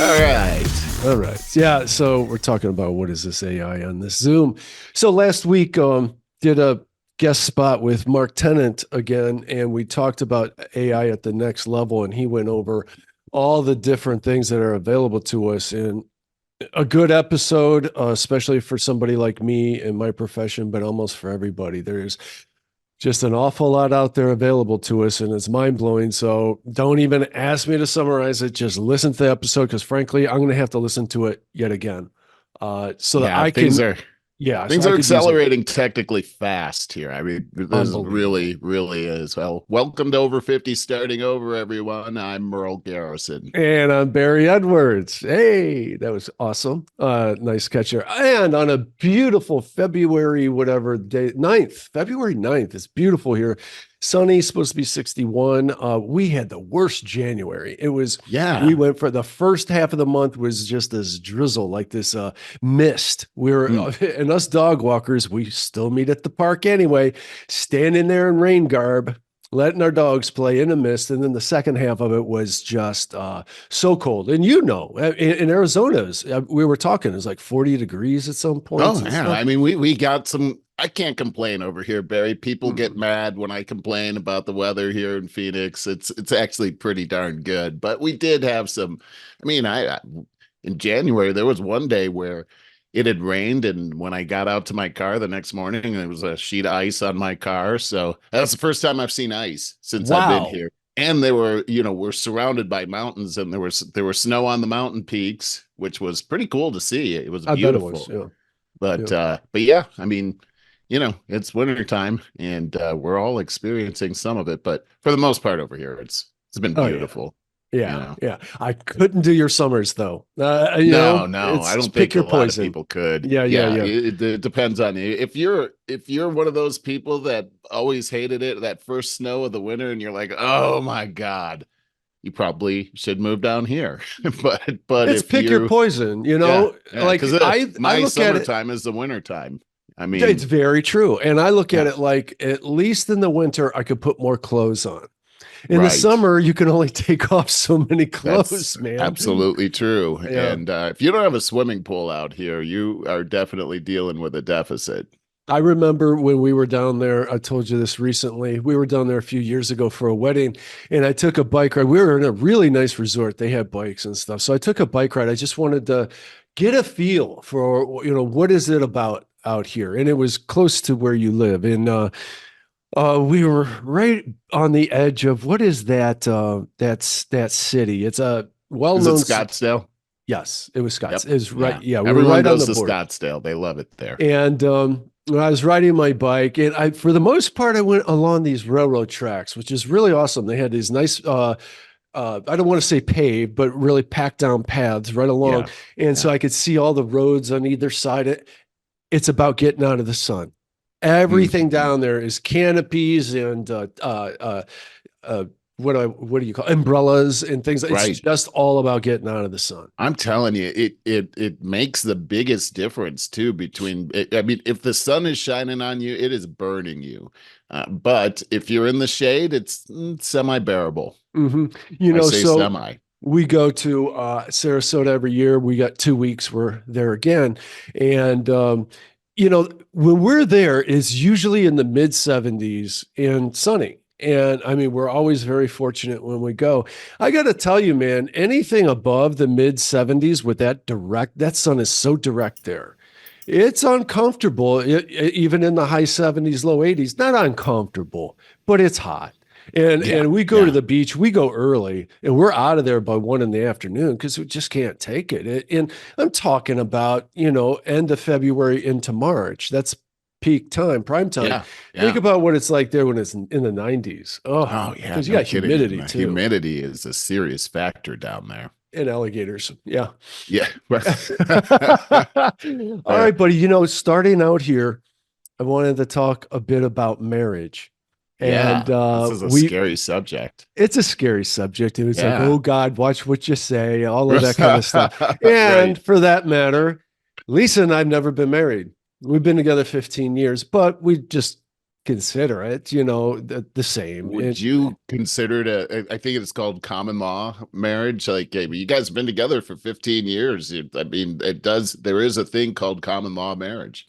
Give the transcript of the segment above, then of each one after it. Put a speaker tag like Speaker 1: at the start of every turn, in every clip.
Speaker 1: All right.
Speaker 2: All right. Yeah. So we're talking about what is this AI on this Zoom. So last week, did a guest spot with Mark Tennant again, and we talked about AI at the next level, and he went over all the different things that are available to us in a good episode, especially for somebody like me in my profession, but almost for everybody. There's just an awful lot out there available to us, and it's mind blowing. So don't even ask me to summarize it. Just listen to the episode because, frankly, I'm going to have to listen to it yet again, so that
Speaker 1: Yeah,
Speaker 2: I
Speaker 1: things
Speaker 2: can.
Speaker 1: are
Speaker 2: Yeah, so
Speaker 1: things
Speaker 2: I
Speaker 1: are
Speaker 2: could use it.
Speaker 1: accelerating technically fast here. I mean, this
Speaker 2: Unbelievable.
Speaker 1: really is. Well, welcome to Over 50 Starting Over, everyone. I'm Merle Garrison.
Speaker 2: And I'm Barry Edwards. Hey, that was awesome. Nice catch here. And on a beautiful February, whatever day, 9th, February 9th, it's beautiful here. Sunny, supposed to be 61. We had the worst January. We
Speaker 1: Yeah.
Speaker 2: went for the first half of the month was just this drizzle, like this mist. And us dog walkers, we still meet at the park anyway, standing there in rain garb, letting our dogs play in the mist. And then the second half of it was just so cold. And in Arizona, we were talking, it was like 40 degrees at some points
Speaker 1: Oh,
Speaker 2: and
Speaker 1: yeah.
Speaker 2: stuff.
Speaker 1: I mean, we got some. I can't complain over here, Barry. People get
Speaker 2: Mm.
Speaker 1: mad when I complain about the weather here in Phoenix. It's actually pretty darn good. But we did have some. I mean, I in January there was one day where it had rained, and when I got out to my car the next morning, there was a sheet of ice on my car. So that's the first time I've seen ice since I've been
Speaker 2: Wow.
Speaker 1: here. And we're surrounded by mountains, and there was snow on the mountain peaks, which was pretty cool to see. It was
Speaker 2: I bet it was.
Speaker 1: beautiful.
Speaker 2: Yeah.
Speaker 1: But
Speaker 2: Yeah.
Speaker 1: but yeah, I mean, it's winter time, and we're all experiencing some of it, but for the most part over here, it's been
Speaker 2: Oh, yeah.
Speaker 1: beautiful, you
Speaker 2: Yeah.
Speaker 1: know.
Speaker 2: Yeah. I couldn't do your summers, though.
Speaker 1: No, I
Speaker 2: It's
Speaker 1: don't
Speaker 2: pick
Speaker 1: think a
Speaker 2: your
Speaker 1: lot of
Speaker 2: poison.
Speaker 1: people could.
Speaker 2: Yeah. Yeah.
Speaker 1: Yeah,
Speaker 2: Yeah.
Speaker 1: it depends on you. If you're one of those people that always hated it, that first snow of the winter, and you're like, oh my God, you probably should move down here. But
Speaker 2: It's
Speaker 1: if
Speaker 2: pick your
Speaker 1: you
Speaker 2: poison,
Speaker 1: yeah, yeah,
Speaker 2: like
Speaker 1: because
Speaker 2: I
Speaker 1: my
Speaker 2: look at it.
Speaker 1: summertime is the winter time. I
Speaker 2: It's
Speaker 1: mean,
Speaker 2: very true. And I look at
Speaker 1: yeah,
Speaker 2: it like at least in the winter, I could put more clothes on. In the
Speaker 1: right.
Speaker 2: summer, you can only take off so many
Speaker 1: That's
Speaker 2: clothes, man.
Speaker 1: absolutely true.
Speaker 2: Yeah.
Speaker 1: And if you don't have a swimming pool out here, you are definitely dealing with a deficit.
Speaker 2: I remember when we were down there, I told you this recently. We were down there a few years ago for a wedding, and I took a bike ride. We were in a really nice resort. They had bikes and stuff. So I took a bike ride. I just wanted to get a feel for, what is it about out here? And it was close to where you live. And we were right on the edge of what is that? That's that city. It's a
Speaker 1: Is it
Speaker 2: well-known.
Speaker 1: Scottsdale?
Speaker 2: Yes, it was Scotts.
Speaker 1: Yep.
Speaker 2: It was right.
Speaker 1: Yeah.
Speaker 2: Yeah, we were
Speaker 1: Everyone
Speaker 2: right on
Speaker 1: goes
Speaker 2: the
Speaker 1: to
Speaker 2: border.
Speaker 1: Scottsdale. They love it there.
Speaker 2: And when I was riding my bike, and for the most part, I went along these railroad tracks, which is really awesome. They had these nice, I don't want to say paved, but really packed down paths right along.
Speaker 1: Yeah.
Speaker 2: And so
Speaker 1: Yeah.
Speaker 2: I could see all the roads on either side. It's about getting out of the sun. Everything
Speaker 1: Mhm.
Speaker 2: down there is canopies and what do you call umbrellas and things. It's
Speaker 1: Right.
Speaker 2: just all about getting out of the sun.
Speaker 1: I'm telling you, it makes the biggest difference too between. I mean, if the sun is shining on you, it is burning you. But if you're in the shade, it's semi bearable.
Speaker 2: Hmm.
Speaker 1: I say
Speaker 2: So
Speaker 1: semi.
Speaker 2: we go to Sarasota every year. We got 2 weeks. We're there again, and when we're there, it's usually in the mid 70s and sunny. And I mean, we're always very fortunate when we go. I got to tell you, man, anything above the mid 70s with that sun is so direct there. It's uncomfortable, even in the high 70s, low 80s. Not uncomfortable, but it's hot. And
Speaker 1: Yeah,
Speaker 2: and we go to
Speaker 1: yeah.
Speaker 2: the beach, we go early, and we're out of there by 1 in the afternoon because we just can't take it. And I'm talking about, end of February into March. That's peak time, prime time.
Speaker 1: Yeah,
Speaker 2: Think
Speaker 1: yeah.
Speaker 2: about what it's like there when it's in the 90s. Oh,
Speaker 1: Oh yeah,
Speaker 2: because you
Speaker 1: no
Speaker 2: got
Speaker 1: kidding. And
Speaker 2: humidity
Speaker 1: the
Speaker 2: too,
Speaker 1: humidity is a serious factor down there.
Speaker 2: and alligators. Yeah.
Speaker 1: Yeah.
Speaker 2: All right, buddy. Starting out here, I wanted to talk a bit about marriage. And
Speaker 1: Yeah. This is a scary subject.
Speaker 2: it's a scary subject. And it's like,
Speaker 1: Yeah.
Speaker 2: oh God, watch what you say, all of that kind of stuff. And
Speaker 1: Right.
Speaker 2: for that matter, Lisa and I've never been married. We've been together 15 years, but we just consider it, the same.
Speaker 1: Would you consider it I think it's called common law marriage? Like, hey, you guys have been together for 15 years. I mean, there is a thing called common law marriage.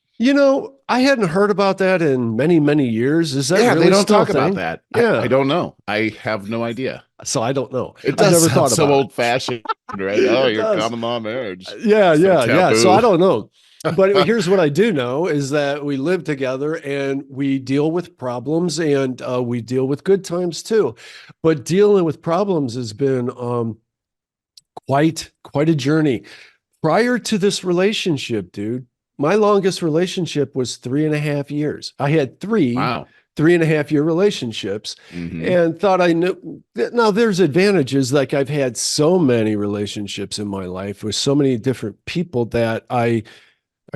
Speaker 2: I hadn't heard about that in many, many years. Is that
Speaker 1: Yeah, they
Speaker 2: really
Speaker 1: don't
Speaker 2: still a
Speaker 1: talk about
Speaker 2: thing?
Speaker 1: that. I
Speaker 2: Yeah.
Speaker 1: don't know. I have no idea.
Speaker 2: So I don't know.
Speaker 1: It
Speaker 2: I
Speaker 1: does
Speaker 2: never
Speaker 1: sound
Speaker 2: thought
Speaker 1: so
Speaker 2: about it.
Speaker 1: old fashioned, right? Oh,
Speaker 2: It
Speaker 1: your
Speaker 2: does.
Speaker 1: common law marriage.
Speaker 2: Yeah,
Speaker 1: So
Speaker 2: yeah, yeah. So I
Speaker 1: taboo.
Speaker 2: don't know. But here's what I do know is that we live together and we deal with problems, and we deal with good times too. But dealing with problems has been quite a journey. Prior to this relationship, dude, my longest relationship was 3.5 years. I had
Speaker 1: Wow.
Speaker 2: 3.5 year relationships,
Speaker 1: Hmm.
Speaker 2: and thought I knew. Now, there's advantages. Like, I've had so many relationships in my life with so many different people that I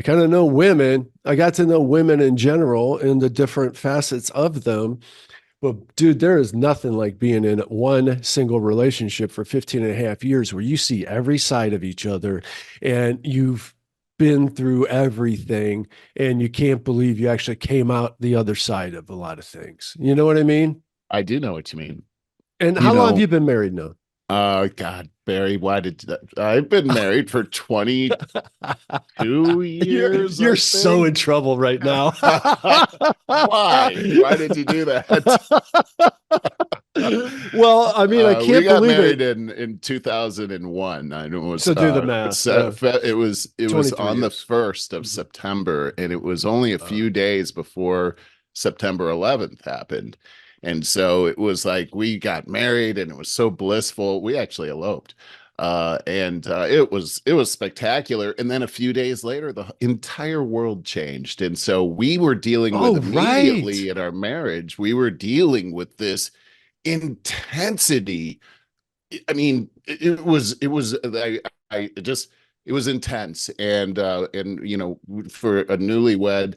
Speaker 2: kind of know women. I got to know women in general and the different facets of them. But dude, there is nothing like being in one single relationship for 15.5 years where you see every side of each other and you've been through everything and you can't believe you actually came out the other side of a lot of things. You know what I mean?
Speaker 1: I do know what you mean.
Speaker 2: And
Speaker 1: You
Speaker 2: how long have
Speaker 1: know,
Speaker 2: you been married now?
Speaker 1: God, Barry, why did that? I've been married for 22
Speaker 2: you're
Speaker 1: years,
Speaker 2: you're
Speaker 1: I
Speaker 2: so
Speaker 1: think.
Speaker 2: in trouble right now.
Speaker 1: Why? Why did you do that?
Speaker 2: Well, I mean, I
Speaker 1: We
Speaker 2: can't
Speaker 1: got
Speaker 2: believe it.
Speaker 1: married in 2001. I know
Speaker 2: So do the math.
Speaker 1: it was
Speaker 2: 23
Speaker 1: on the
Speaker 2: years.
Speaker 1: 1st of
Speaker 2: Mhm.
Speaker 1: September, and it was only a
Speaker 2: Uh,
Speaker 1: few days before September 11th happened. And so it was like we got married and it was so blissful. We actually eloped. And it was spectacular. And then a few days later, the entire world changed. And so we were dealing with
Speaker 2: oh, right.
Speaker 1: immediately in our marriage, we were dealing with this intensity. I mean, it was I just it was intense, and for a newlywed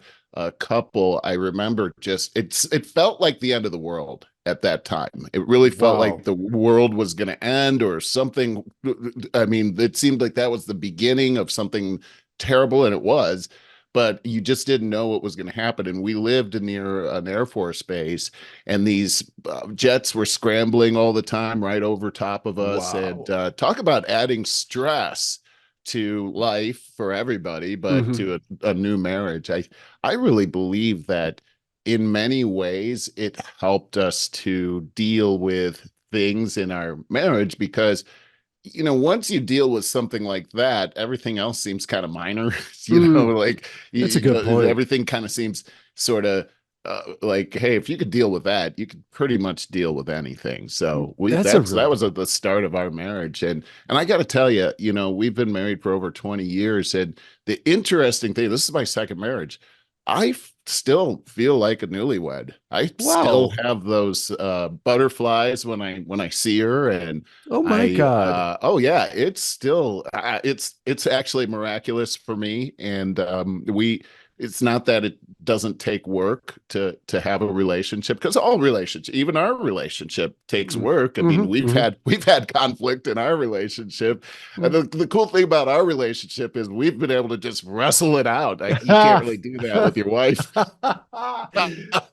Speaker 1: couple, I remember just it felt like the end of the world at that time. It really felt like
Speaker 2: Wow.
Speaker 1: the world was going to end or something. I mean, it seemed like that was the beginning of something terrible, and it was. But you just didn't know what was going to happen. And we lived near an Air Force base, and these jets were scrambling all the time right over top of us. And
Speaker 2: Wow.
Speaker 1: talk about adding stress to life for everybody, but
Speaker 2: Hmm.
Speaker 1: to a new marriage. I really believe that in many ways it helped us to deal with things in our marriage because once you deal with something like that, everything else seems kind of minor.
Speaker 2: Mm,
Speaker 1: Like
Speaker 2: that's a good point.
Speaker 1: everything kind of seems sort of like, hey, if you could deal with that, you could pretty much deal with anything. So
Speaker 2: That's a
Speaker 1: that
Speaker 2: really
Speaker 1: was
Speaker 2: good
Speaker 1: at the start of our marriage, and I got to tell you, we've been married for over 20 years, and the interesting thing, this is my second marriage. Still feel like a newlywed. I still
Speaker 2: wow.
Speaker 1: have those butterflies when I see her, and
Speaker 2: Oh my God.
Speaker 1: oh yeah, it's still it's actually miraculous for me. And it's not that it doesn't take work to have a relationship, because all relationship, even our relationship, takes work. I mean,
Speaker 2: Mm-hmm, hmm.
Speaker 1: we've had conflict in our relationship, and the cool thing about our relationship is we've been able to just wrestle it out. You can't really do that with your wife.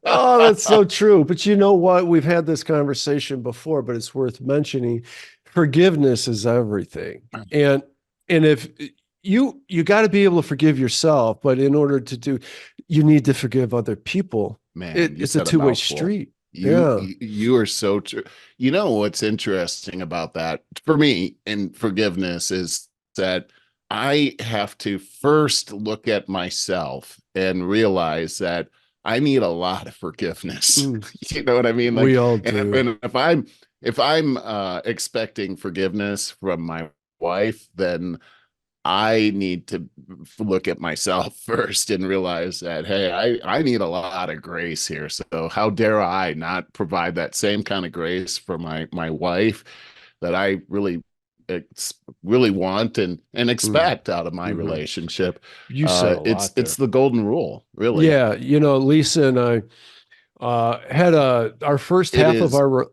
Speaker 2: Oh, that's so true. But you know what? We've had this conversation before, but it's worth mentioning. Forgiveness is everything. And if you got to be able to forgive yourself, but in order to do, you need to forgive other people.
Speaker 1: Man, you
Speaker 2: It's a
Speaker 1: said a
Speaker 2: two-way
Speaker 1: mouthful.
Speaker 2: street. Yeah.
Speaker 1: You are so true. You know what's interesting about that for me in forgiveness is that I have to first look at myself and realize that I need a lot of forgiveness.
Speaker 2: Mm,
Speaker 1: You know what I mean?
Speaker 2: we
Speaker 1: Like,
Speaker 2: all
Speaker 1: and
Speaker 2: do.
Speaker 1: if I'm expecting forgiveness from my wife, then I need to look at myself first and realize that, hey, I need a lot of grace here. So how dare I not provide that same kind of grace for my wife that I really want and
Speaker 2: Mm,
Speaker 1: expect out of my
Speaker 2: mhm.
Speaker 1: relationship.
Speaker 2: You said a lot
Speaker 1: It's
Speaker 2: there.
Speaker 1: the golden rule, really.
Speaker 2: Yeah, Lisa and I had our first
Speaker 1: It
Speaker 2: half of
Speaker 1: is.
Speaker 2: our.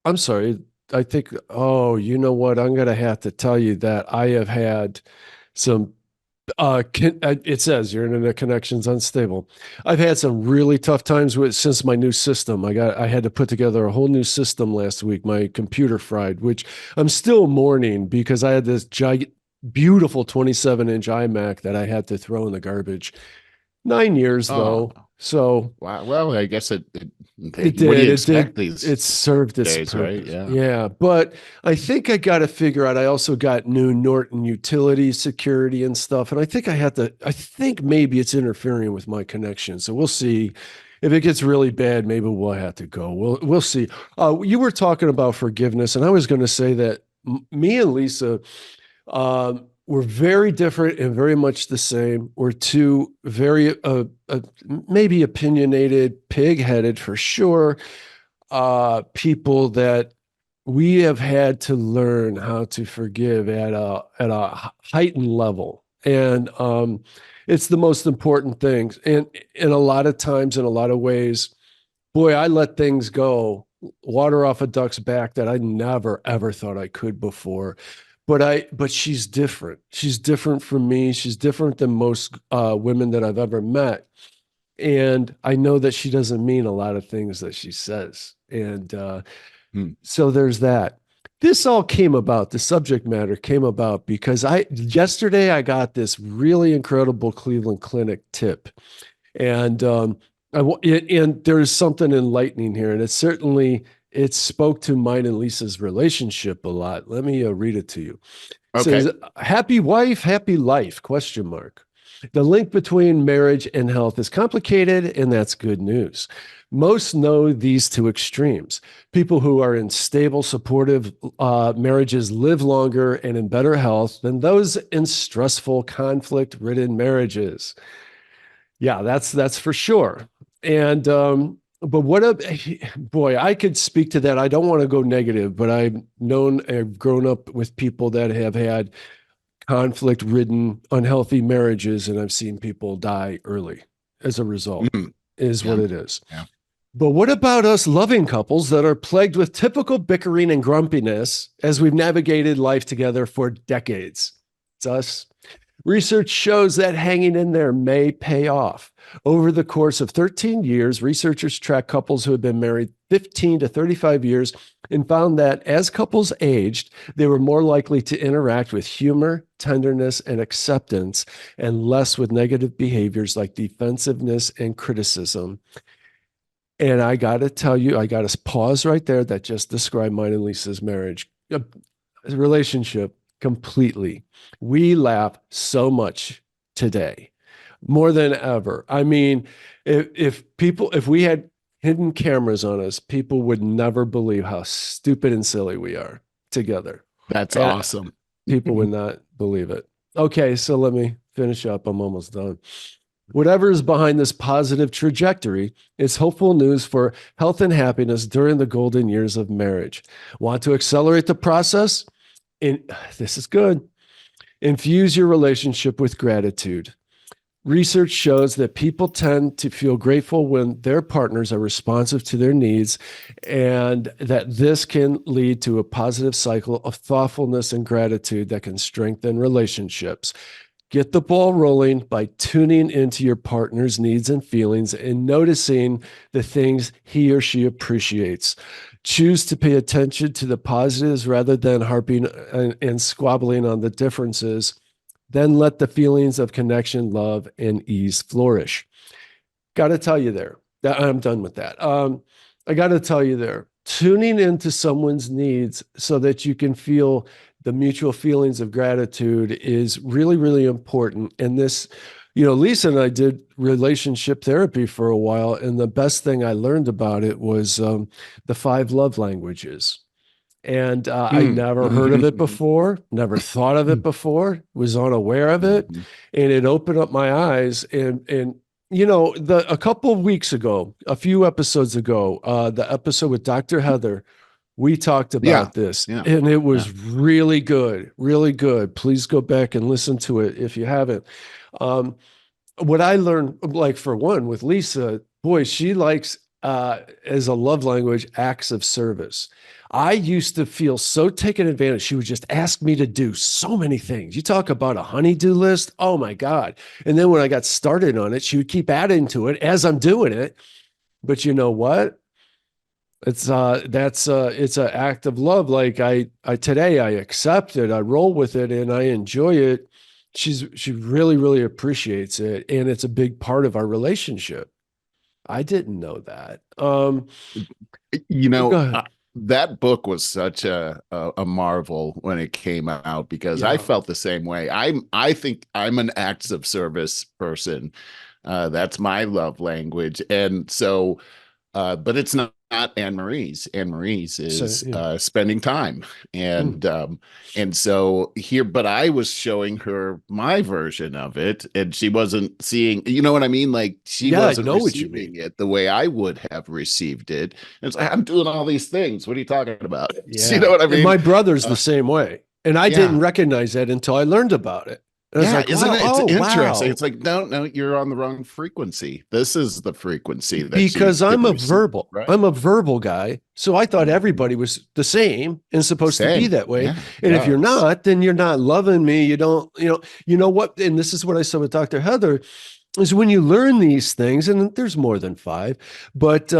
Speaker 2: I'm sorry. I think. Oh, you know what? I'm gonna have to tell you that I have had some. It says your internet connection's unstable. I've had some really tough times with since my new system. I had to put together a whole new system last week. My computer fried, which I'm still mourning because I had this beautiful 27-inch iMac that I had to throw in the garbage. 9 years
Speaker 1: Oh,
Speaker 2: though, so
Speaker 1: wow. Well, I guess
Speaker 2: it
Speaker 1: what do you
Speaker 2: did. It
Speaker 1: expect
Speaker 2: did.
Speaker 1: these
Speaker 2: It served its
Speaker 1: days, right?
Speaker 2: purpose.
Speaker 1: Yeah.
Speaker 2: Yeah. But I think I got to figure out. I also got new Norton utility security and stuff. And I think maybe it's interfering with my connection. So we'll see. If it gets really bad, maybe we'll have to go. We'll see. You were talking about forgiveness, and I was going to say that me and Lisa, we're very different and very much the same. We're two very, maybe opinionated, pig-headed for sure, people that we have had to learn how to forgive at a heightened level, and it's the most important thing. And in a lot of times, in a lot of ways, boy, I let things go, water off a duck's back that I never ever thought I could before. But she's different. She's different from me. She's different than most women that I've ever met. And I know that she doesn't mean a lot of things that she says. And
Speaker 1: Hmm.
Speaker 2: so there's that. This all came about, the subject matter came about because yesterday I got this really incredible Cleveland Clinic tip. And and there's something enlightening here. And it spoke to mine and Lisa's relationship a lot. Let me read it to you. It
Speaker 1: Okay.
Speaker 2: says, happy wife, happy life, question mark. The link between marriage and health is complicated, and that's good news. Most know these two extremes. People who are in stable, supportive marriages live longer and in better health than those in stressful, conflict-ridden marriages. Yeah, that's for sure. And but what a boy, I could speak to that. I don't want to go negative, but I've grown up with people that have had conflict ridden, unhealthy marriages, and I've seen people die early as a result,
Speaker 1: Mhm.
Speaker 2: is what
Speaker 1: Yeah.
Speaker 2: it is.
Speaker 1: Yeah.
Speaker 2: But what about us loving couples that are plagued with typical bickering and grumpiness as we've navigated life together for decades? It's us. Research shows that hanging in there may pay off. Over the course of 13 years, researchers tracked couples who had been married 15 to 35 years and found that as couples aged, they were more likely to interact with humor, tenderness, and acceptance, and less with negative behaviors like defensiveness and criticism. And I got to tell you, I got to pause right there. That just described mine and Lisa's marriage relationship completely. We laugh so much today, more than ever. I mean, if we had hidden cameras on us, people would never believe how stupid and silly we are together.
Speaker 1: That's
Speaker 2: And
Speaker 1: awesome.
Speaker 2: people would not believe it. Okay, so let me finish up. I'm almost done. Whatever is behind this positive trajectory is hopeful news for health and happiness during the golden years of marriage. Want to accelerate the process? This is good. Infuse your relationship with gratitude. Research shows that people tend to feel grateful when their partners are responsive to their needs, and that this can lead to a positive cycle of thoughtfulness and gratitude that can strengthen relationships. Get the ball rolling by tuning into your partner's needs and feelings and noticing the things he or she appreciates. Choose to pay attention to the positives rather than harping and squabbling on the differences. Then let the feelings of connection, love, and ease flourish. Got to tell you there. I'm done with that. I got to tell you there. Tuning into someone's needs so that you can feel the mutual feelings of gratitude is really, really important. And this, Lisa and I did relationship therapy for a while. And the best thing I learned about it was the 5 love languages. And I
Speaker 1: Mm.
Speaker 2: never heard of it before, never thought of it before, was unaware of it.
Speaker 1: Mhm.
Speaker 2: And it opened up my eyes. And a couple of weeks ago, a few episodes ago, the episode with Dr. Heather, we talked
Speaker 1: Yeah.
Speaker 2: about this,
Speaker 1: Yeah.
Speaker 2: and it
Speaker 1: Yeah.
Speaker 2: was really good, really good. Please go back and listen to it if you haven't. Um, what I learned, like for one, with Lisa, boy, she likes as a love language acts of service. I used to feel so taken advantage. She would just ask me to do so many things. You talk about a honey-do list. Oh my God. And then when I got started on it, she would keep adding to it as I'm doing it. But you know what? It's an act of love. Like today I accept it, I roll with it, and I enjoy it. She really, really appreciates it. And it's a big part of our relationship. I didn't know that.
Speaker 1: You
Speaker 2: Go
Speaker 1: know,
Speaker 2: ahead.
Speaker 1: that book was such a marvel when it came out because I
Speaker 2: Yeah.
Speaker 1: felt the same way. I think I'm an acts of service person. That's my love language, and so but it's not Anne Marie's. Anne Marie's
Speaker 2: So
Speaker 1: is
Speaker 2: yeah.
Speaker 1: spending time,
Speaker 2: Mm.
Speaker 1: and so here. But I was showing her my version of it, and she wasn't seeing. You know what I mean? Like she
Speaker 2: Yeah, I
Speaker 1: wasn't
Speaker 2: know what you mean.
Speaker 1: receiving it the way I would have received it. And it's like I'm doing all these things. What are you talking about? You know
Speaker 2: Yeah.
Speaker 1: what I
Speaker 2: And
Speaker 1: mean?
Speaker 2: my brother's the
Speaker 1: Uh,
Speaker 2: same way. And I didn't
Speaker 1: yeah,
Speaker 2: recognize that until I learned about it. And I was
Speaker 1: yeah,
Speaker 2: like,
Speaker 1: isn't
Speaker 2: wow,
Speaker 1: it? It's
Speaker 2: oh,
Speaker 1: interesting.
Speaker 2: wow.
Speaker 1: It's like, no, no, you're on the wrong frequency. This is the frequency that she
Speaker 2: Because
Speaker 1: could receive. Right.
Speaker 2: I'm a verbal guy. So I thought
Speaker 1: Mhm.
Speaker 2: everybody was the same and supposed to be
Speaker 1: Same.
Speaker 2: that way.
Speaker 1: Yeah.
Speaker 2: And if you're
Speaker 1: Yes.
Speaker 2: not, then you're not loving me. You don't, you know what? And this is what I said with Dr. Heather is when you learn these things, and there's more than five, but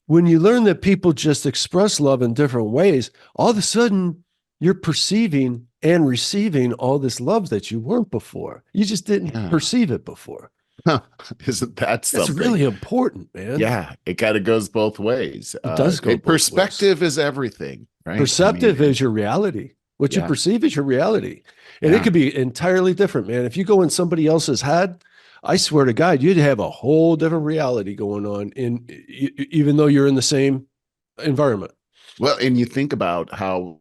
Speaker 2: when you learn that people just express love in different ways, all of a sudden you're perceiving and receiving all this love that you weren't before. You just didn't
Speaker 1: Yeah.
Speaker 2: perceive it before.
Speaker 1: Huh. Isn't that
Speaker 2: That's
Speaker 1: something?
Speaker 2: really important, man.
Speaker 1: Yeah. It kind of goes both ways.
Speaker 2: It does go both ways.
Speaker 1: Perspective is everything, right? I mean,
Speaker 2: Perceptive is your reality. What you
Speaker 1: yeah.
Speaker 2: perceive is your reality. And it
Speaker 1: Yeah.
Speaker 2: could be entirely different, man. If you go in somebody else's head, I swear to God, you'd have a whole different reality going on even though you're in the same environment.
Speaker 1: Well, and you think about how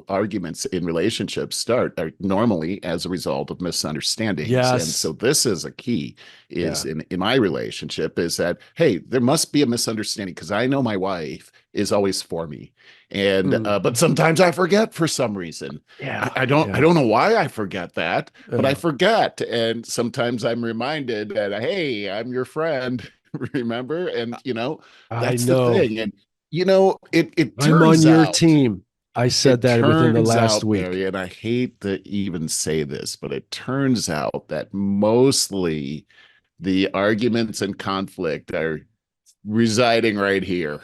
Speaker 1: arguments in relationships start are normally as a result of misunderstandings, and
Speaker 2: Yes.
Speaker 1: so this is a key is
Speaker 2: Yeah.
Speaker 1: in my relationship is that, hey, there must be a misunderstanding because I know my wife is always for me, and
Speaker 2: Mm.
Speaker 1: but sometimes I forget for some reason.
Speaker 2: Yeah.
Speaker 1: I
Speaker 2: Yeah.
Speaker 1: don't know why I forget that, but I
Speaker 2: Yeah.
Speaker 1: forget, and sometimes I'm reminded that, hey, I'm your friend. Remember? And
Speaker 2: I
Speaker 1: that's the
Speaker 2: know.
Speaker 1: thing. And it
Speaker 2: I'm on
Speaker 1: turns
Speaker 2: your
Speaker 1: out
Speaker 2: team. I said
Speaker 1: it
Speaker 2: that within the
Speaker 1: turns
Speaker 2: last
Speaker 1: out,
Speaker 2: week.
Speaker 1: Mary, and I hate to even say this, but it turns out that mostly the arguments and conflict are residing right here.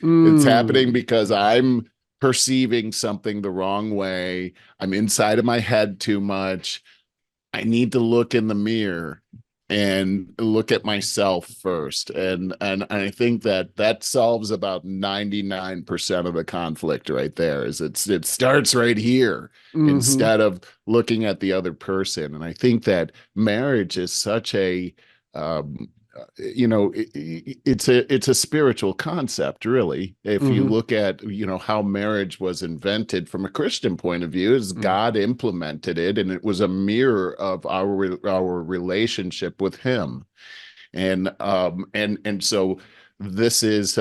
Speaker 1: It's happening
Speaker 2: Mm.
Speaker 1: because I'm perceiving something the wrong way. I'm inside of my head too much. I need to look in the mirror and look at myself first. And I think that that solves about 99% of the conflict right there. Is it starts right here
Speaker 2: Hmm.
Speaker 1: instead of looking at the other person. And I think that marriage is such a um it's a spiritual concept, really. If you
Speaker 2: Hmm.
Speaker 1: look at how marriage was invented from a Christian point of view, is
Speaker 2: Mm.
Speaker 1: God implemented it, and it was a mirror of our relationship with Him. And so this is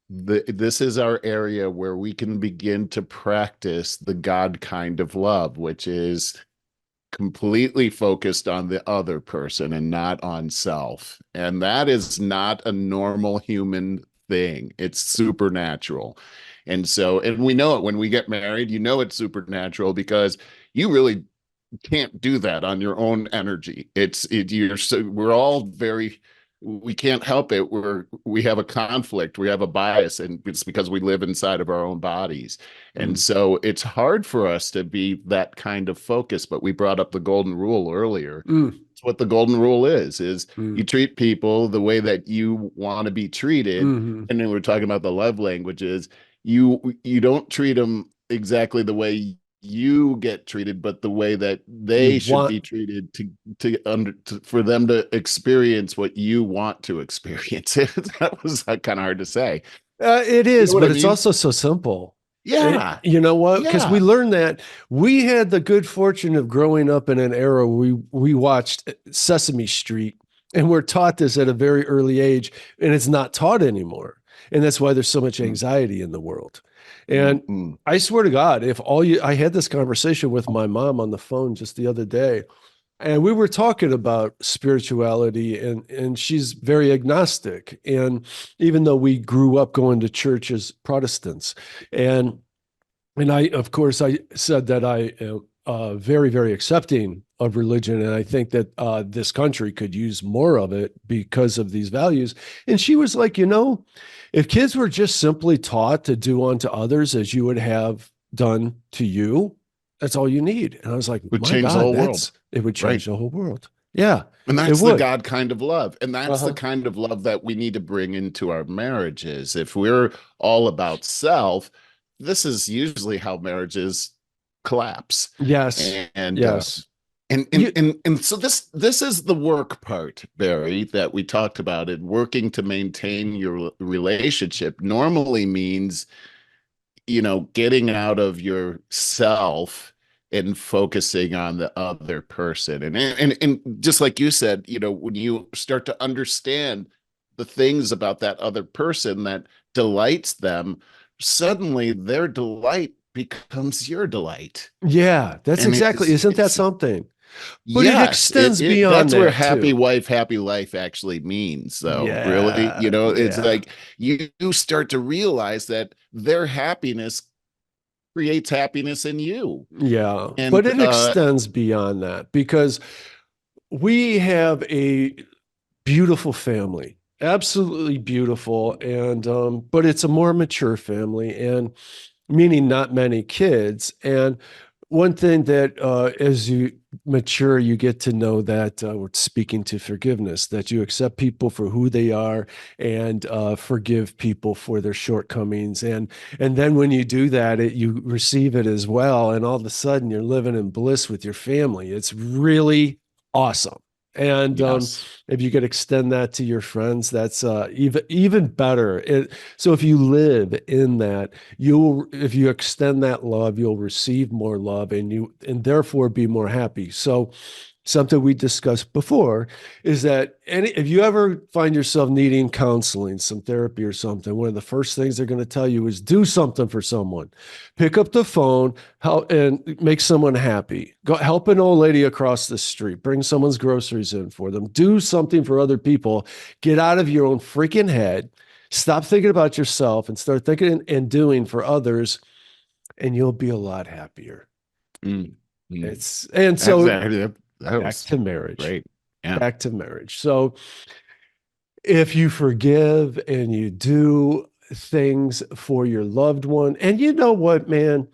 Speaker 1: this is our area where we can begin to practice the God kind of love, which is completely focused on the other person and not on self. And that is not a normal human thing. It's supernatural. And so, and we know it when we get married, it's supernatural because you really can't do that on your own energy. You're so we're all very we can't help it. We have a conflict, we have a bias, and it's because we live inside of our own bodies. And
Speaker 2: Mm.
Speaker 1: so it's hard for us to be that kind of focus. But we brought up the golden rule earlier.
Speaker 2: Mm.
Speaker 1: It's what the golden rule is you
Speaker 2: Mm.
Speaker 1: treat people the way that you want to be treated.
Speaker 2: Hmm.
Speaker 1: And then we're talking about the love languages. You don't treat them exactly the way you get treated, but the way that
Speaker 2: You
Speaker 1: they should
Speaker 2: want
Speaker 1: be treated for them to experience what you want to experience. That was kind of hard to say.
Speaker 2: It
Speaker 1: You know
Speaker 2: is,
Speaker 1: what I
Speaker 2: but it's
Speaker 1: mean?
Speaker 2: also so simple.
Speaker 1: Yeah,
Speaker 2: You know what? Because we
Speaker 1: yeah.
Speaker 2: learned that we had the good fortune of growing up in an era where we watched Sesame Street, and we're taught this at a very early age, and it's not taught anymore. And that's why there's so much
Speaker 1: Mm,
Speaker 2: anxiety in the world.
Speaker 1: mm,
Speaker 2: And
Speaker 1: mm.
Speaker 2: I swear to God, if all you, I had this conversation with my mom on the phone just the other day, And we were talking about spirituality, and she's very agnostic. And even though we grew up going to church as Protestants, and and I, of course, I said that I am very, very accepting of religion, and I think that this country could use more of it because of these values. And she was like, if kids were just simply taught to do unto others as you would have done to you, that's all you need. And I was like,
Speaker 1: Would
Speaker 2: my
Speaker 1: change the
Speaker 2: God,
Speaker 1: whole world,
Speaker 2: it would
Speaker 1: right?
Speaker 2: change the whole world. Yeah,
Speaker 1: And
Speaker 2: it
Speaker 1: that's the
Speaker 2: would.
Speaker 1: God kind of love. And that's the
Speaker 2: Uh-huh.
Speaker 1: kind of love that we need to bring into our marriages. If we're all about self, this is usually how marriages collapse.
Speaker 2: Yes.
Speaker 1: And
Speaker 2: Yes.
Speaker 1: and
Speaker 2: You,
Speaker 1: so this is the work part, Barry, that we talked about. It working to maintain your relationship normally means, getting out of yourself and focusing on the other person. And just like you said, when you start to understand the things about that other person that delights them, suddenly their delight becomes your delight.
Speaker 2: yeah, that's
Speaker 1: And
Speaker 2: exactly.
Speaker 1: it's
Speaker 2: Isn't that
Speaker 1: it's
Speaker 2: something? But it
Speaker 1: yes,
Speaker 2: extends beyond
Speaker 1: that's where
Speaker 2: that
Speaker 1: happy
Speaker 2: too.
Speaker 1: wife, happy life actually means, though, really.
Speaker 2: Yeah.
Speaker 1: It's
Speaker 2: Yeah.
Speaker 1: like you start to realize that their happiness creates happiness in you.
Speaker 2: Yeah. But
Speaker 1: And
Speaker 2: it extends beyond that because we have a beautiful family, absolutely beautiful. And, but it's a more mature family, and meaning not many kids. And one thing that as you mature, you get to know that we're speaking to forgiveness, that you accept people for who they are, and forgive people for their shortcomings. And then when you do that, you receive it as well. And all of a sudden you're living in bliss with your family. It's really awesome. And
Speaker 1: yes,
Speaker 2: if you could extend that to your friends, that's even better. So if you live in that, if you extend that love, you'll receive more love, and therefore be more happy. So something we discussed before is that if you ever find yourself needing counseling, some therapy or something, one of the first things they're going to tell you is do something for someone. Pick up the phone, help, and make someone happy. Go help an old lady across the street, bring someone's groceries in for them. Do something for other people. Get out of your own freaking head. Stop thinking about yourself and start thinking and doing for others, and you'll be a lot happier.
Speaker 1: mm, mm.
Speaker 2: And
Speaker 1: That's
Speaker 2: so
Speaker 1: that
Speaker 2: back
Speaker 1: was
Speaker 2: to marriage.
Speaker 1: great. Yeah.
Speaker 2: Back to marriage. So if you forgive and you do things for your loved one, and you know what, man,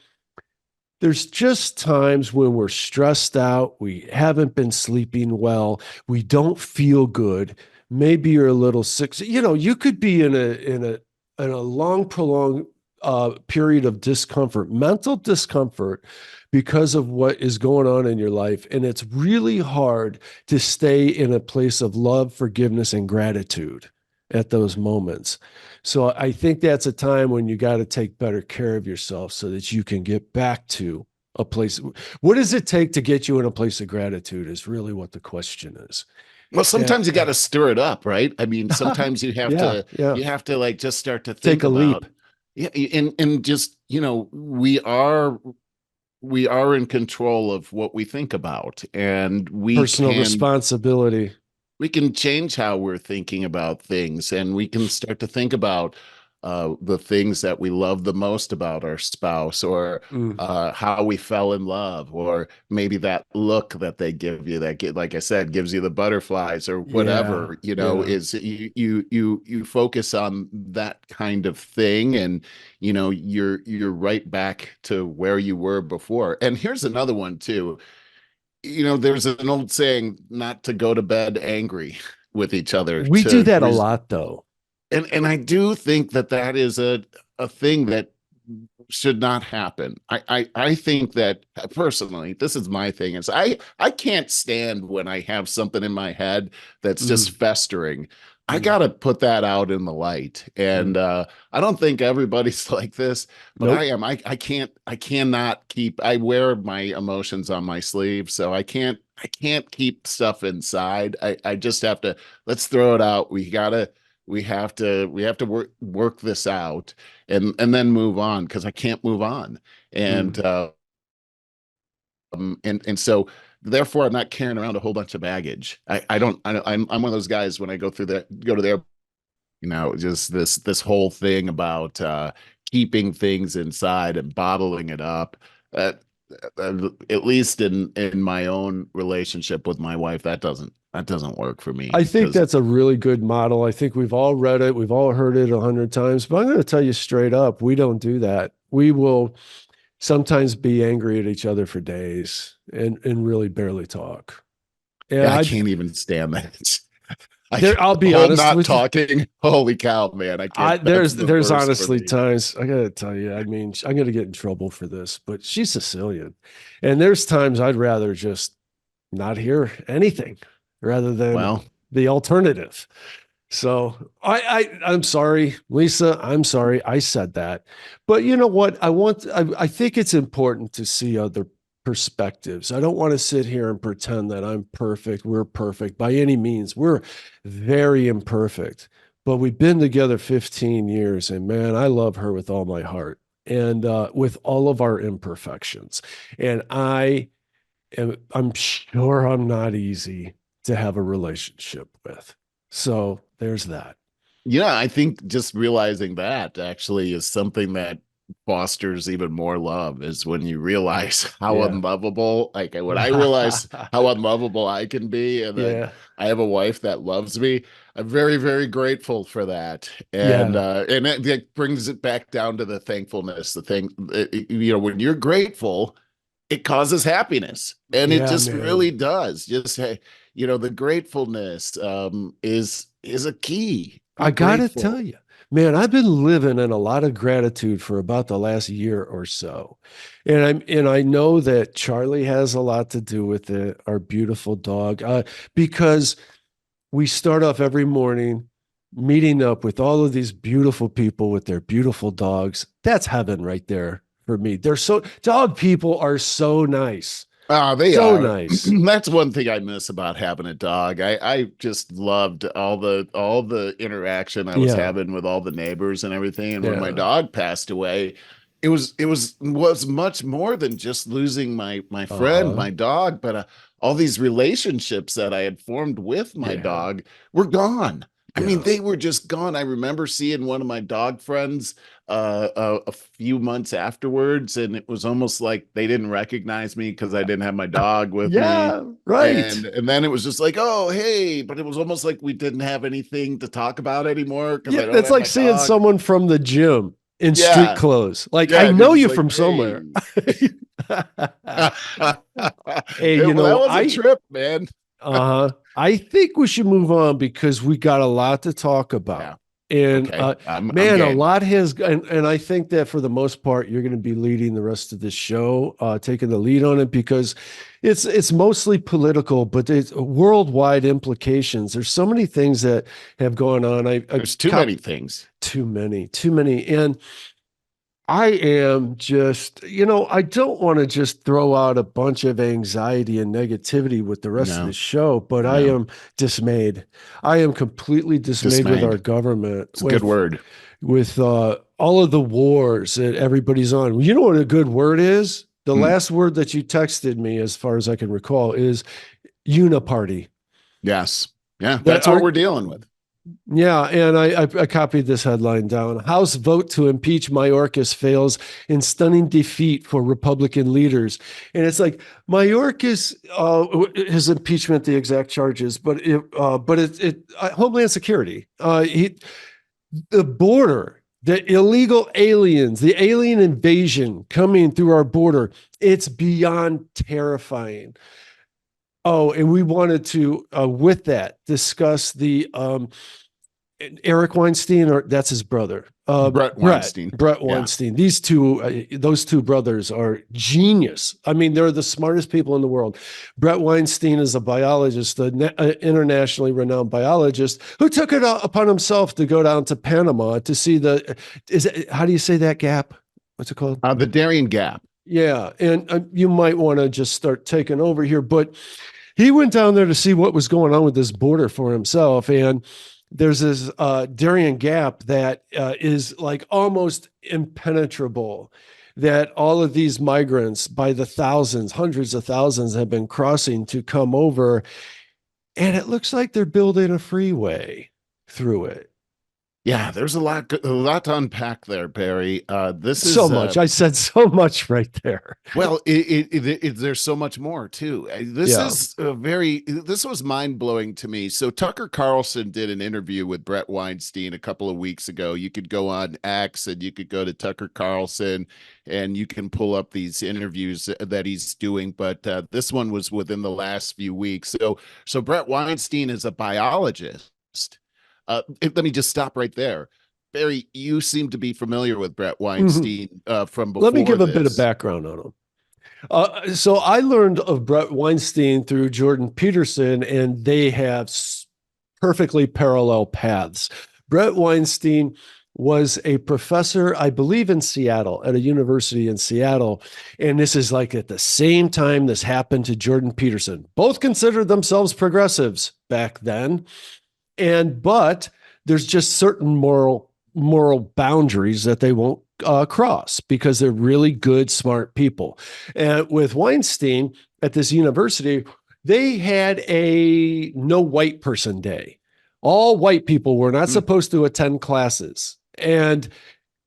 Speaker 2: there's just times when we're stressed out, we haven't been sleeping well, we don't feel good. Maybe you're a little sick. So, you could be in a long, prolonged period of discomfort, mental discomfort, because of what is going on in your life, and it's really hard to stay in a place of love, forgiveness, and gratitude at those moments. So I think that's a time when you got to take better care of yourself so that you can get back to a place. What does it take to get you in a place of gratitude is really what the question is.
Speaker 1: Well,
Speaker 2: Yeah.
Speaker 1: sometimes you got to stir it up, right? I mean, sometimes you have
Speaker 2: Yeah.
Speaker 1: to
Speaker 2: Yeah.
Speaker 1: like just start to
Speaker 2: Take
Speaker 1: think
Speaker 2: a leap.
Speaker 1: about, yeah, and just, we are in control of what we think about, and
Speaker 2: Personal responsibility.
Speaker 1: we can change how we're thinking about things, and we can start to think about the things that we love the most about our spouse, or
Speaker 2: Mm.
Speaker 1: how we fell in love, or maybe that look that they give you that like I said, gives you the butterflies, or
Speaker 2: Yeah.
Speaker 1: whatever,
Speaker 2: Yeah.
Speaker 1: is you focus on that kind of thing, and you're right back to where you were before. And here's another one too. There's an old saying not to go to bed angry with each other,
Speaker 2: We do that a lot, though.
Speaker 1: and I do think that that is a thing that should not happen. I think that, personally, this is my thing, is I can't stand when I have something in my head that's just
Speaker 2: Mm.
Speaker 1: festering. I
Speaker 2: Mm.
Speaker 1: gotta put that out in the light. And
Speaker 2: Mm.
Speaker 1: I don't think everybody's like this, but I
Speaker 2: Nope.
Speaker 1: am. I cannot keep, I wear my emotions on my sleeve, so I can't keep stuff inside. I just have to, let's throw it out. We have to work this out, and then move on, because I can't move on. And
Speaker 2: Mm.
Speaker 1: so therefore I'm not carrying around a whole bunch of baggage. I'm one of those guys when I go to the just this whole thing about keeping things inside and bottling it up. Uh, at least in my own relationship with my wife, that doesn't work for me
Speaker 2: I think
Speaker 1: because
Speaker 2: that's a really good model. I think we've all read it, we've all heard it 100 times, but I'm going to tell you straight up, we don't do that. We will sometimes be angry at each other for days and really barely talk. And
Speaker 1: I can't even stand that.
Speaker 2: I'll
Speaker 1: The
Speaker 2: be
Speaker 1: whole
Speaker 2: honest
Speaker 1: not
Speaker 2: with you.
Speaker 1: talking. Holy cow, man! I can't. That's the
Speaker 2: There's
Speaker 1: worst for
Speaker 2: honestly
Speaker 1: me.
Speaker 2: times I gotta tell you, I mean, I'm gonna get in trouble for this, but she's Sicilian. And there's times I'd rather just not hear anything rather than
Speaker 1: Well,
Speaker 2: the alternative. So I'm sorry, Lisa. I'm sorry I said that. But you know what? I think it's important to see other perspectives. I don't want to sit here and pretend that I'm perfect. We're perfect by any means. We're very imperfect, but we've been together 15 years, and man, I love her with all my heart and with all of our imperfections. And I'm sure I'm not easy to have a relationship with. So there's that.
Speaker 1: yeah, I think just realizing that actually is something that fosters even more love is when you realize how
Speaker 2: Yeah.
Speaker 1: unlovable, like when I realize how unlovable I can be, and then
Speaker 2: Yeah.
Speaker 1: I have a wife that loves me. I'm very, very grateful for that.
Speaker 2: Yeah.
Speaker 1: And that brings it back down to the thankfulness, the thing, when you're grateful, it causes happiness. And it
Speaker 2: Yeah,
Speaker 1: just
Speaker 2: man.
Speaker 1: really does. Just hey, the gratefulness is a key. Be
Speaker 2: I gotta tell
Speaker 1: grateful.
Speaker 2: you, man, I've been living in a lot of gratitude for about the last year or so. And I know that Charlie has a lot to do with it, our beautiful dog, because we start off every morning meeting up with all of these beautiful people with their beautiful dogs. That's heaven right there for me. Dog people are so nice.
Speaker 1: They
Speaker 2: So
Speaker 1: are.
Speaker 2: nice.
Speaker 1: That's one thing I miss about having a dog. I just loved all the interaction I was
Speaker 2: Yeah.
Speaker 1: having with all the neighbors and everything. And when my
Speaker 2: Yeah.
Speaker 1: dog passed away, it was much more than just losing my friend,
Speaker 2: Uh-huh.
Speaker 1: my dog, but all these relationships that I had formed with my
Speaker 2: Yeah.
Speaker 1: dog were gone. I mean,
Speaker 2: Yeah.
Speaker 1: they were just gone. I remember seeing one of my dog friends a few months afterwards, and it was almost like they didn't recognize me because I didn't have my dog with me.
Speaker 2: Yeah. Right.
Speaker 1: And then it was just like, oh, hey, but it was almost like we didn't have anything to talk about anymore because
Speaker 2: Yeah.
Speaker 1: I don't
Speaker 2: That's
Speaker 1: have
Speaker 2: like
Speaker 1: my
Speaker 2: seeing
Speaker 1: dog.
Speaker 2: someone from the gym in street
Speaker 1: Yeah,
Speaker 2: clothes. Like, I
Speaker 1: yeah, and you're
Speaker 2: know
Speaker 1: just
Speaker 2: you
Speaker 1: like,
Speaker 2: from somewhere.
Speaker 1: hey.
Speaker 2: Hey,
Speaker 1: Well, that was a trip, man.
Speaker 2: I think we should move on because we got a lot to talk about.
Speaker 1: Yeah.
Speaker 2: And
Speaker 1: Okay. I'm
Speaker 2: man, a
Speaker 1: game.
Speaker 2: lot has, and I think that for the most part, you're going to be leading the rest of the show, taking the lead on it because it's mostly political, but it's worldwide implications. There's so many things that have gone on. I
Speaker 1: There's too
Speaker 2: cop
Speaker 1: many things.
Speaker 2: too many, and I am just, I don't want to just throw out a bunch of anxiety and negativity with the rest of the
Speaker 1: No,
Speaker 2: show, but I
Speaker 1: no.
Speaker 2: am dismayed. I am completely dismayed with our
Speaker 1: Dismayed.
Speaker 2: government,
Speaker 1: It's a good word.
Speaker 2: with all of the wars that everybody's on. You know what a good word is? The
Speaker 1: Hmm.
Speaker 2: last word that you texted me, as far as I can recall, is uniparty.
Speaker 1: Yes. Yeah,
Speaker 2: That
Speaker 1: that's what
Speaker 2: are
Speaker 1: we're dealing with.
Speaker 2: Yeah, and I copied this headline down. House vote to impeach Mayorkas fails in stunning defeat for Republican leaders. And it's like Mayorkas, his impeachment, the exact charges, but Homeland Security, the border, the illegal aliens, the alien invasion coming through our border, it's beyond terrifying. Oh, and we wanted to, with that, discuss the Eric Weinstein, or that's his brother,
Speaker 1: Bret Weinstein.
Speaker 2: Bret
Speaker 1: Yeah.
Speaker 2: Weinstein. Those two brothers are genius. I mean, they're the smartest people in the world. Bret Weinstein is a biologist, an internationally renowned biologist who took it upon himself to go down to Panama to see how do you say that gap? What's it called?
Speaker 1: The Darien Gap.
Speaker 2: Yeah. And you might want to just start taking over here, but he went down there to see what was going on with this border for himself. And there's this Darien Gap that is like almost impenetrable. that all of these migrants by the thousands, hundreds of thousands have been crossing to come over. And it looks like they're building a freeway through it.
Speaker 1: Yeah, there's a lot to unpack there, Barry. This
Speaker 2: So
Speaker 1: is
Speaker 2: much. I said so much right there.
Speaker 1: Well, there's so much more too. This
Speaker 2: Yeah.
Speaker 1: is this was mind blowing to me. So Tucker Carlson did an interview with Bret Weinstein a couple of weeks ago. You could go on X and you could go to Tucker Carlson and you can pull up these interviews that he's doing. But this one was within the last few weeks. So Bret Weinstein is a biologist. Let me just stop right there. Barry, you seem to be familiar with Bret
Speaker 2: Mhm.
Speaker 1: Weinstein from
Speaker 2: Let me
Speaker 1: before
Speaker 2: give a bit of
Speaker 1: this.
Speaker 2: background on him. So I learned of Bret Weinstein through Jordan Peterson, and they have perfectly parallel paths. Bret Weinstein was a professor, I believe, in Seattle, at a university in Seattle. And this is like at the same time this happened to Jordan Peterson. Both considered themselves progressives back then. But there's just certain moral boundaries that they won't cross because they're really good, smart people. And with Weinstein at this university, they had a no white person day. All white people were not
Speaker 1: Mm.
Speaker 2: supposed to attend classes. And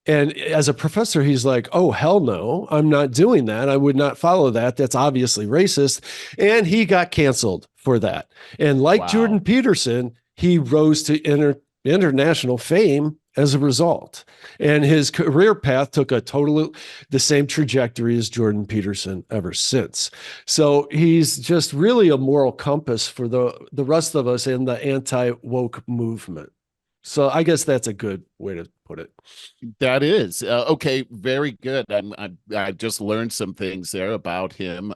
Speaker 2: as a professor, he's like, oh, hell no, I'm not doing that. I would not follow that. That's obviously racist. And he got canceled for that. And like Jordan
Speaker 1: Wow.
Speaker 2: Peterson, he rose to international fame as a result. And his career path took a totally the same trajectory as Jordan Peterson ever since. So he's just really a moral compass for the rest of us in the anti-woke movement. So I guess that's a good way to put it.
Speaker 1: That is okay. Very good. I just learned some things there about him.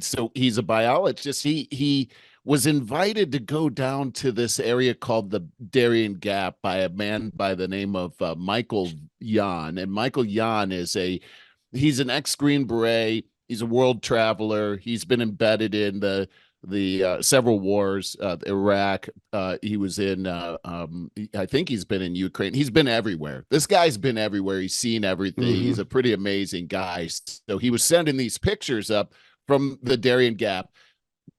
Speaker 1: So he's a biologist. He was invited to go down to this area called the Darien Gap by a man by the name of Michael Yan. And Michael Yan he's an ex-Green Beret. He's a world traveler. He's been embedded in the several wars, Iraq. He was in. I think he's been in Ukraine. He's been everywhere. This guy's been everywhere. He's seen everything.
Speaker 2: Mm-hmm.
Speaker 1: He's a pretty amazing guy. So he was sending these pictures up from the Darien Gap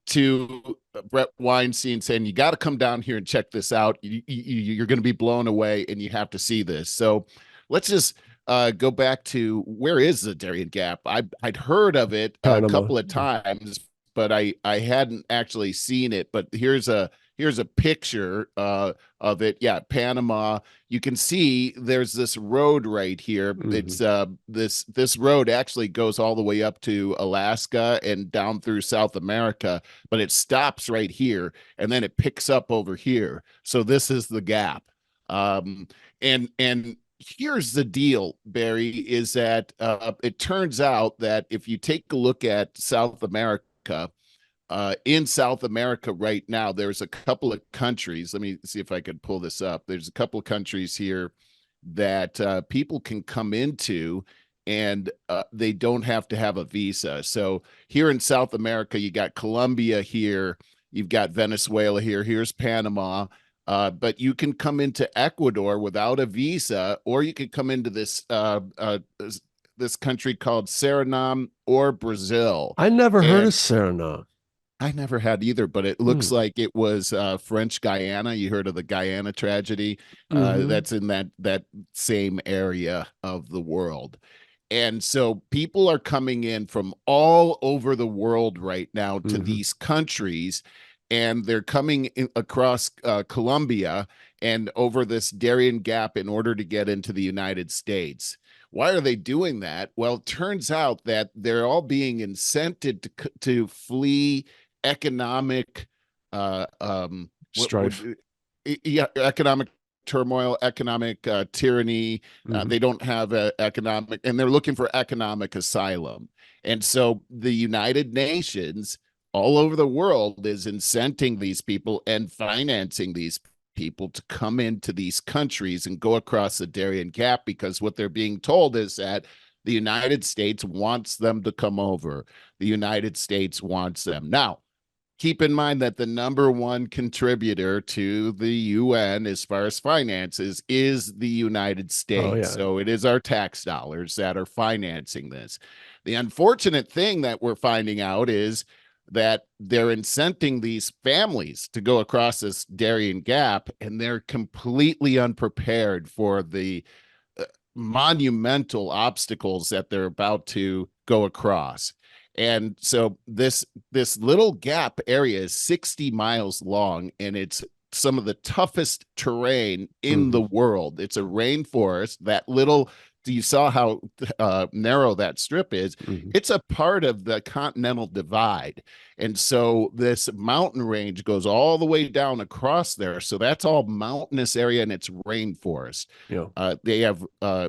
Speaker 1: to Bret Weinstein, saying, "You got to come down here and check this out. You're going to be blown away, and you have to see this." So let's just go back to where is the Darien Gap? I'd heard of it a
Speaker 2: Panama.
Speaker 1: couple of times, but I hadn't actually seen it. But here's a picture of it. Yeah, Panama. You can see there's this road right here.
Speaker 2: Mm-hmm.
Speaker 1: It's this road actually goes all the way up to Alaska and down through South America, but it stops right here and then it picks up over here. So this is the gap. And here's the deal, Barry, is that it turns out that if you take a look at South America, in South America right now, there's a couple of countries. Let me see if I could pull this up. There's a couple of countries here that people can come into and they don't have to have a visa. So here in South America, you got Colombia here, you've got Venezuela here, here's Panama. But you can come into Ecuador without a visa, or you could come into this country called Suriname or Brazil.
Speaker 2: I never heard of
Speaker 1: And
Speaker 2: Suriname.
Speaker 1: I never had either, but it looks like it was French Guyana. You heard of the Guyana tragedy?
Speaker 2: Mm-hmm.
Speaker 1: That's in that same area of the world. And so people are coming in from all over the world right now to
Speaker 2: Mm-hmm.
Speaker 1: these countries, and they're coming across Colombia and over this Darien Gap in order to get into the United States. Why are they doing that? Well, it turns out that they're all being incented to flee economic
Speaker 2: Strife.
Speaker 1: yeah, economic turmoil, economic tyranny.
Speaker 2: Mm-hmm.
Speaker 1: They don't have economic, and they're looking for economic asylum. And so the United Nations all over the world is incenting these people and financing these people to come into these countries and go across the Darien Gap, because what they're being told is that the United States wants them to come over. The United States wants them. Now, keep in mind that the number one contributor to the UN as far as finances is the United
Speaker 2: Oh
Speaker 1: States.
Speaker 2: yeah.
Speaker 1: So it is our tax dollars that are financing this. The unfortunate thing that we're finding out is that they're incenting these families to go across this Darien Gap, and they're completely unprepared for the monumental obstacles that they're about to go across. And so this little gap area is 60 miles long, and it's some of the toughest terrain in the
Speaker 2: Mhm.
Speaker 1: world. It's a rainforest. That little, you saw how narrow that strip is.
Speaker 2: Mhm.
Speaker 1: It's a part of the continental divide. And so this mountain range goes all the way down across there. So that's all mountainous area, and it's rainforest.
Speaker 2: Yeah.
Speaker 1: They have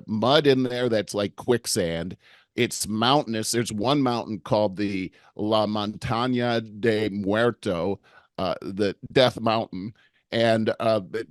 Speaker 1: mud in there that's like quicksand. It's mountainous. There's one mountain called the La Montaña de Muerto, the Death Mountain, and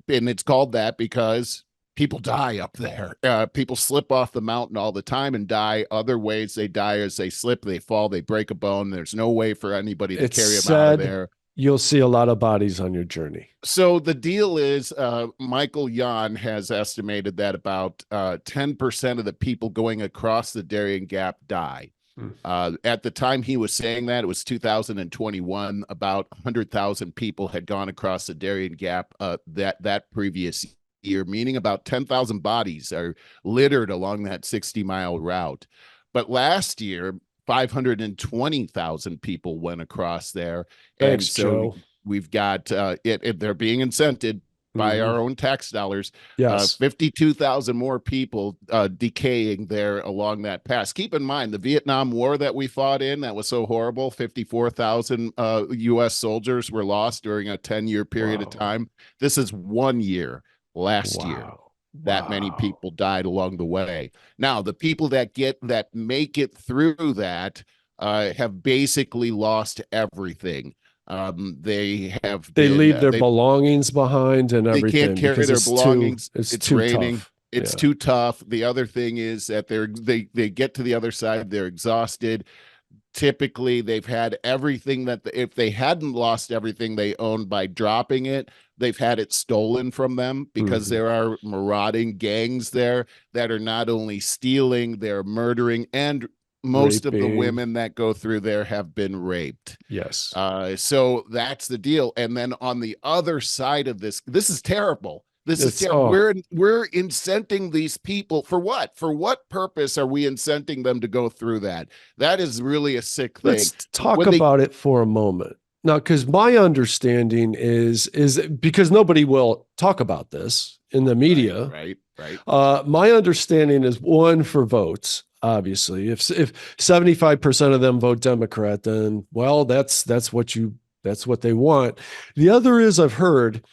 Speaker 1: it's called that because people die up there. People slip off the mountain all the time and die. Other ways they die as they slip, they fall, they break a bone. There's no way for anybody to
Speaker 2: It's
Speaker 1: carry them out of
Speaker 2: said
Speaker 1: there.
Speaker 2: you'll see a lot of bodies on your journey.
Speaker 1: So the deal is, Michael Yon has estimated that about 10% of the people going across the Darien Gap die.
Speaker 2: Mm.
Speaker 1: At the time he was saying that, it was 2021. About 100,000 people had gone across the Darien Gap that previous year, meaning about 10,000 bodies are littered along that 60-mile route. But last year, 520,000 people went across there. And
Speaker 2: Thanks,
Speaker 1: so
Speaker 2: Joe.
Speaker 1: we've got they're being incented by
Speaker 2: Mhm.
Speaker 1: our own tax dollars.
Speaker 2: Yes.
Speaker 1: 52,000 more people decaying there along that pass. Keep in mind the Vietnam War that we fought in, that was so horrible. 54,000 U.S. soldiers were lost during a 10-year period of
Speaker 2: Wow.
Speaker 1: time. This is 1 year last year.
Speaker 2: Wow.
Speaker 1: That many
Speaker 2: Wow.
Speaker 1: people died along the way. Now, the people that make it through that have basically lost everything. They have
Speaker 2: They
Speaker 1: been
Speaker 2: leave their belongings behind and
Speaker 1: they can't
Speaker 2: everything
Speaker 1: carry
Speaker 2: because
Speaker 1: their
Speaker 2: it's too
Speaker 1: belongings.
Speaker 2: it's
Speaker 1: It's
Speaker 2: too
Speaker 1: raining.
Speaker 2: tough.
Speaker 1: It's
Speaker 2: Yeah.
Speaker 1: too tough. The other thing is that they get to the other side, they're exhausted. Typically, they've had everything that if they hadn't lost everything they owned by dropping it, they've had it stolen from them, because
Speaker 2: Mhm.
Speaker 1: there are marauding gangs there that are not only stealing, they're murdering, and most of the
Speaker 2: Raping.
Speaker 1: women that go through there have been raped.
Speaker 2: Yes.
Speaker 1: So that's the deal. And then on the other side of this is terrible. This is
Speaker 2: It's
Speaker 1: terrible. We're incenting these people for what? For what purpose are we incenting them to go through that? That is really a sick thing.
Speaker 2: Let's talk
Speaker 1: When they
Speaker 2: about it for a moment. Now, because my understanding is because nobody will talk about this in the
Speaker 1: right,
Speaker 2: media.
Speaker 1: right.
Speaker 2: My understanding is one for votes. Obviously, if 75% of them vote Democrat, then well, that's what they want. The other is I've heard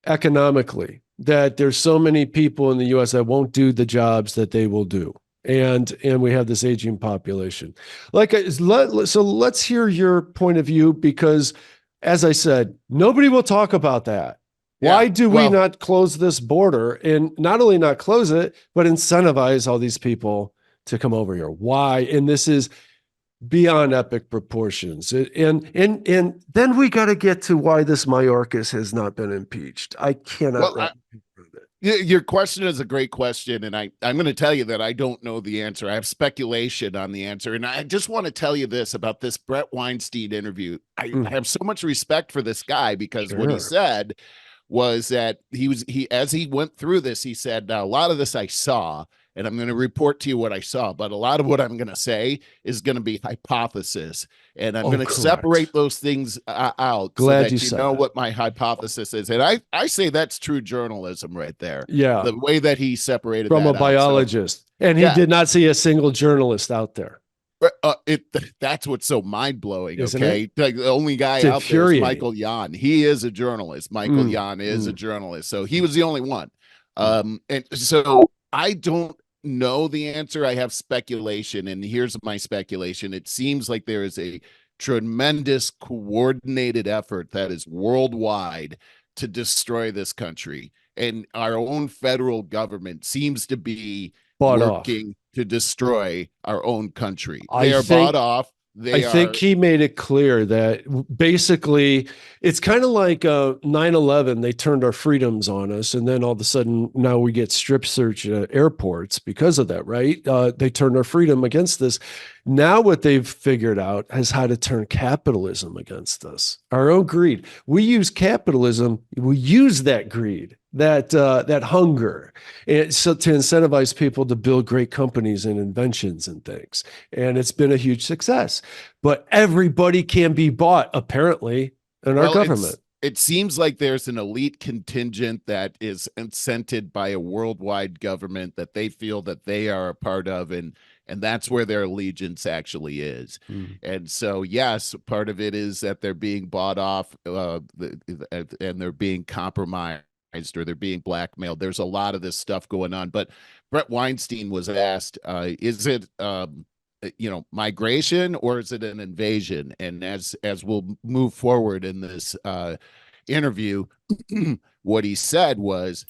Speaker 2: economically that there's so many people in the US that won't do the jobs that they will do. And we have this aging population. So let's hear your point of view, because as I said, nobody will talk about that.
Speaker 1: Yeah.
Speaker 2: Why do we
Speaker 1: Well,
Speaker 2: not close this border, and not only not close it, but incentivize all these people to come over here? Why? And this is beyond epic proportions. And then we got to get to why this Mayorkas has not been impeached. I cannot
Speaker 1: well,
Speaker 2: wrap my head around
Speaker 1: your question is a great question, and I'm going to tell you that I don't know the answer. I have speculation on the answer, and I just want to tell you this about this Bret Weinstein interview. I
Speaker 2: it.
Speaker 1: have so much respect for this guy, because what he
Speaker 2: Sure.
Speaker 1: said was that he as he went through this, he said, now, a lot of this I saw, and I'm going to report to you what I saw, but a lot of what I'm going to say is going to be hypothesis, and I'm
Speaker 2: Oh,
Speaker 1: going to
Speaker 2: correct.
Speaker 1: separate those things out so
Speaker 2: Glad you
Speaker 1: that you
Speaker 2: said
Speaker 1: know
Speaker 2: that.
Speaker 1: what my hypothesis is. And I say that's true journalism right there,
Speaker 2: Yeah,
Speaker 1: the way that he separated
Speaker 2: from a
Speaker 1: that out. So
Speaker 2: biologist. And he
Speaker 1: yeah,
Speaker 2: did not see a single journalist out there,
Speaker 1: it that's what's so mind-blowing.
Speaker 2: isn't it?
Speaker 1: Okay, like the only guy
Speaker 2: It's
Speaker 1: out there is
Speaker 2: infuriating.
Speaker 1: Michael Yan. He is a journalist. Michael
Speaker 2: Mm,
Speaker 1: Yan is a
Speaker 2: mm,
Speaker 1: journalist, so he was the only one.
Speaker 2: mm.
Speaker 1: And so I don't know the answer. I have speculation, and here's my speculation. It seems like there is a tremendous coordinated effort that is worldwide to destroy this country, and our own federal government seems to be
Speaker 2: Bought off.
Speaker 1: working to destroy our own country.
Speaker 2: I
Speaker 1: They are bought
Speaker 2: think
Speaker 1: off.
Speaker 2: I
Speaker 1: they
Speaker 2: think
Speaker 1: are.
Speaker 2: he made it clear that basically it's kind of like 9/11. They turned our freedoms on us. And then all of a sudden, now we get strip search at airports because of that, right? They turned our freedom against us. Now, what they've figured out is how to turn capitalism against us, our own greed. We use capitalism, we use that greed, that hunger, and so to incentivize people to build great companies and inventions and things. And it's been a huge success. But everybody can be bought, apparently, in our
Speaker 1: Well,
Speaker 2: government.
Speaker 1: it seems like there's an elite contingent that is incented by a worldwide government that they feel that they are a part of, and that's where their allegiance actually is.
Speaker 2: Mm.
Speaker 1: And so, yes, part of it is that they're being bought off, and they're being compromised or they're being blackmailed. There's a lot of this stuff going on. But Bret Weinstein was asked, "Is it?" Migration, or is it an invasion? And as we'll move forward in this interview, what he said was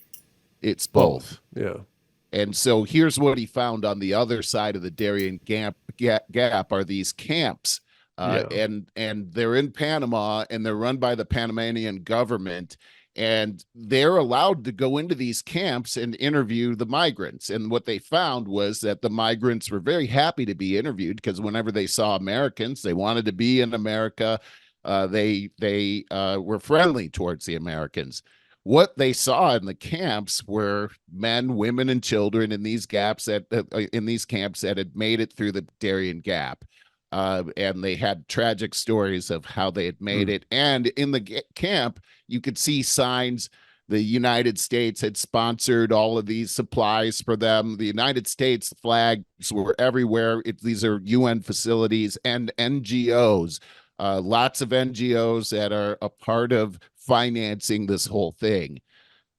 Speaker 1: it's both.
Speaker 2: Yeah.
Speaker 1: And so here's what he found on the other side of the Darien Gap are these camps,
Speaker 2: Yeah.
Speaker 1: and they're in Panama, and they're run by the Panamanian government, and they're allowed to go into these camps and interview the migrants. And what they found was that the migrants were very happy to be interviewed, because whenever they saw Americans, they wanted to be in America. They were friendly towards the Americans. What they saw in the camps were men, women, and children in these camps that had made it through the Darien Gap. And they had tragic stories of how they had made it. And in the camp, you could see signs. The United States had sponsored all of these supplies for them. The United States flags were everywhere. These are UN facilities and NGOs, lots of NGOs that are a part of financing this whole thing.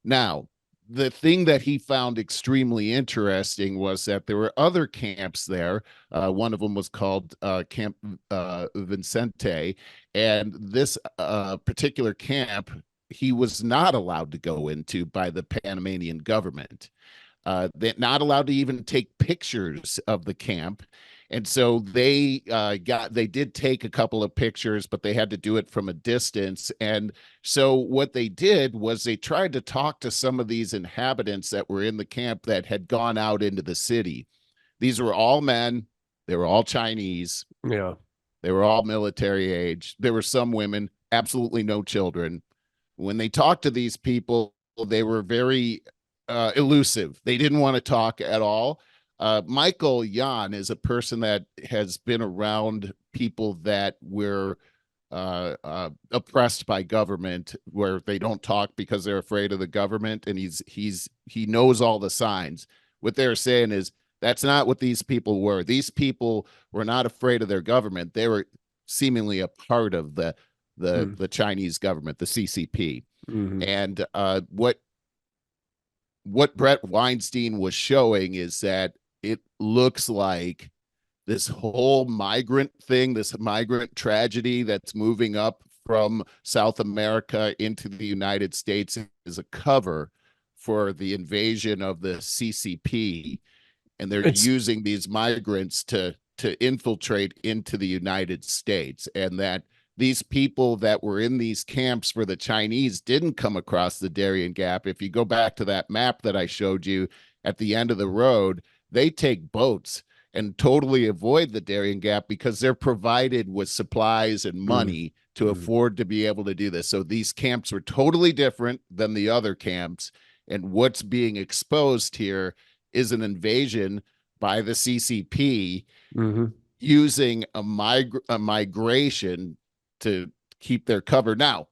Speaker 1: Now, the thing that he found extremely interesting was that there were other camps there. One of them was called Camp Vicente, and this particular camp he was not allowed to go into by the Panamanian government. They're not allowed to even take pictures of the camp. And so they did take a couple of pictures, but they had to do it from a distance. And so what they did was they tried to talk to some of these inhabitants that were in the camp that had gone out into the city. These were all men. They were all Chinese.
Speaker 2: Yeah.
Speaker 1: They were all military age. There were some women, absolutely no children. When they talked to these people, they were very elusive. They didn't want to talk at all. Michael Yan is a person that has been around people that were oppressed by government, where they don't talk because they're afraid of the government, and he knows all the signs. What they're saying is that's not what these people were. These people were not afraid of their government. They were seemingly a part of the Chinese government, the CCP.
Speaker 2: Mm-hmm.
Speaker 1: And what Bret Weinstein was showing is that it looks like this whole migrant thing, this migrant tragedy that's moving up from South America into the United States, is a cover for the invasion of the CCP. And they're using these migrants to infiltrate into the United States, and that these people that were in these camps for the Chinese didn't come across the Darien Gap. If you go back to that map that I showed you at the end of the road, they take boats and totally avoid the Darien Gap because they're provided with supplies and money to afford to be able to do this. So these camps were totally different than the other camps. And what's being exposed here is an invasion by the CCP using a migration to keep their cover. Now,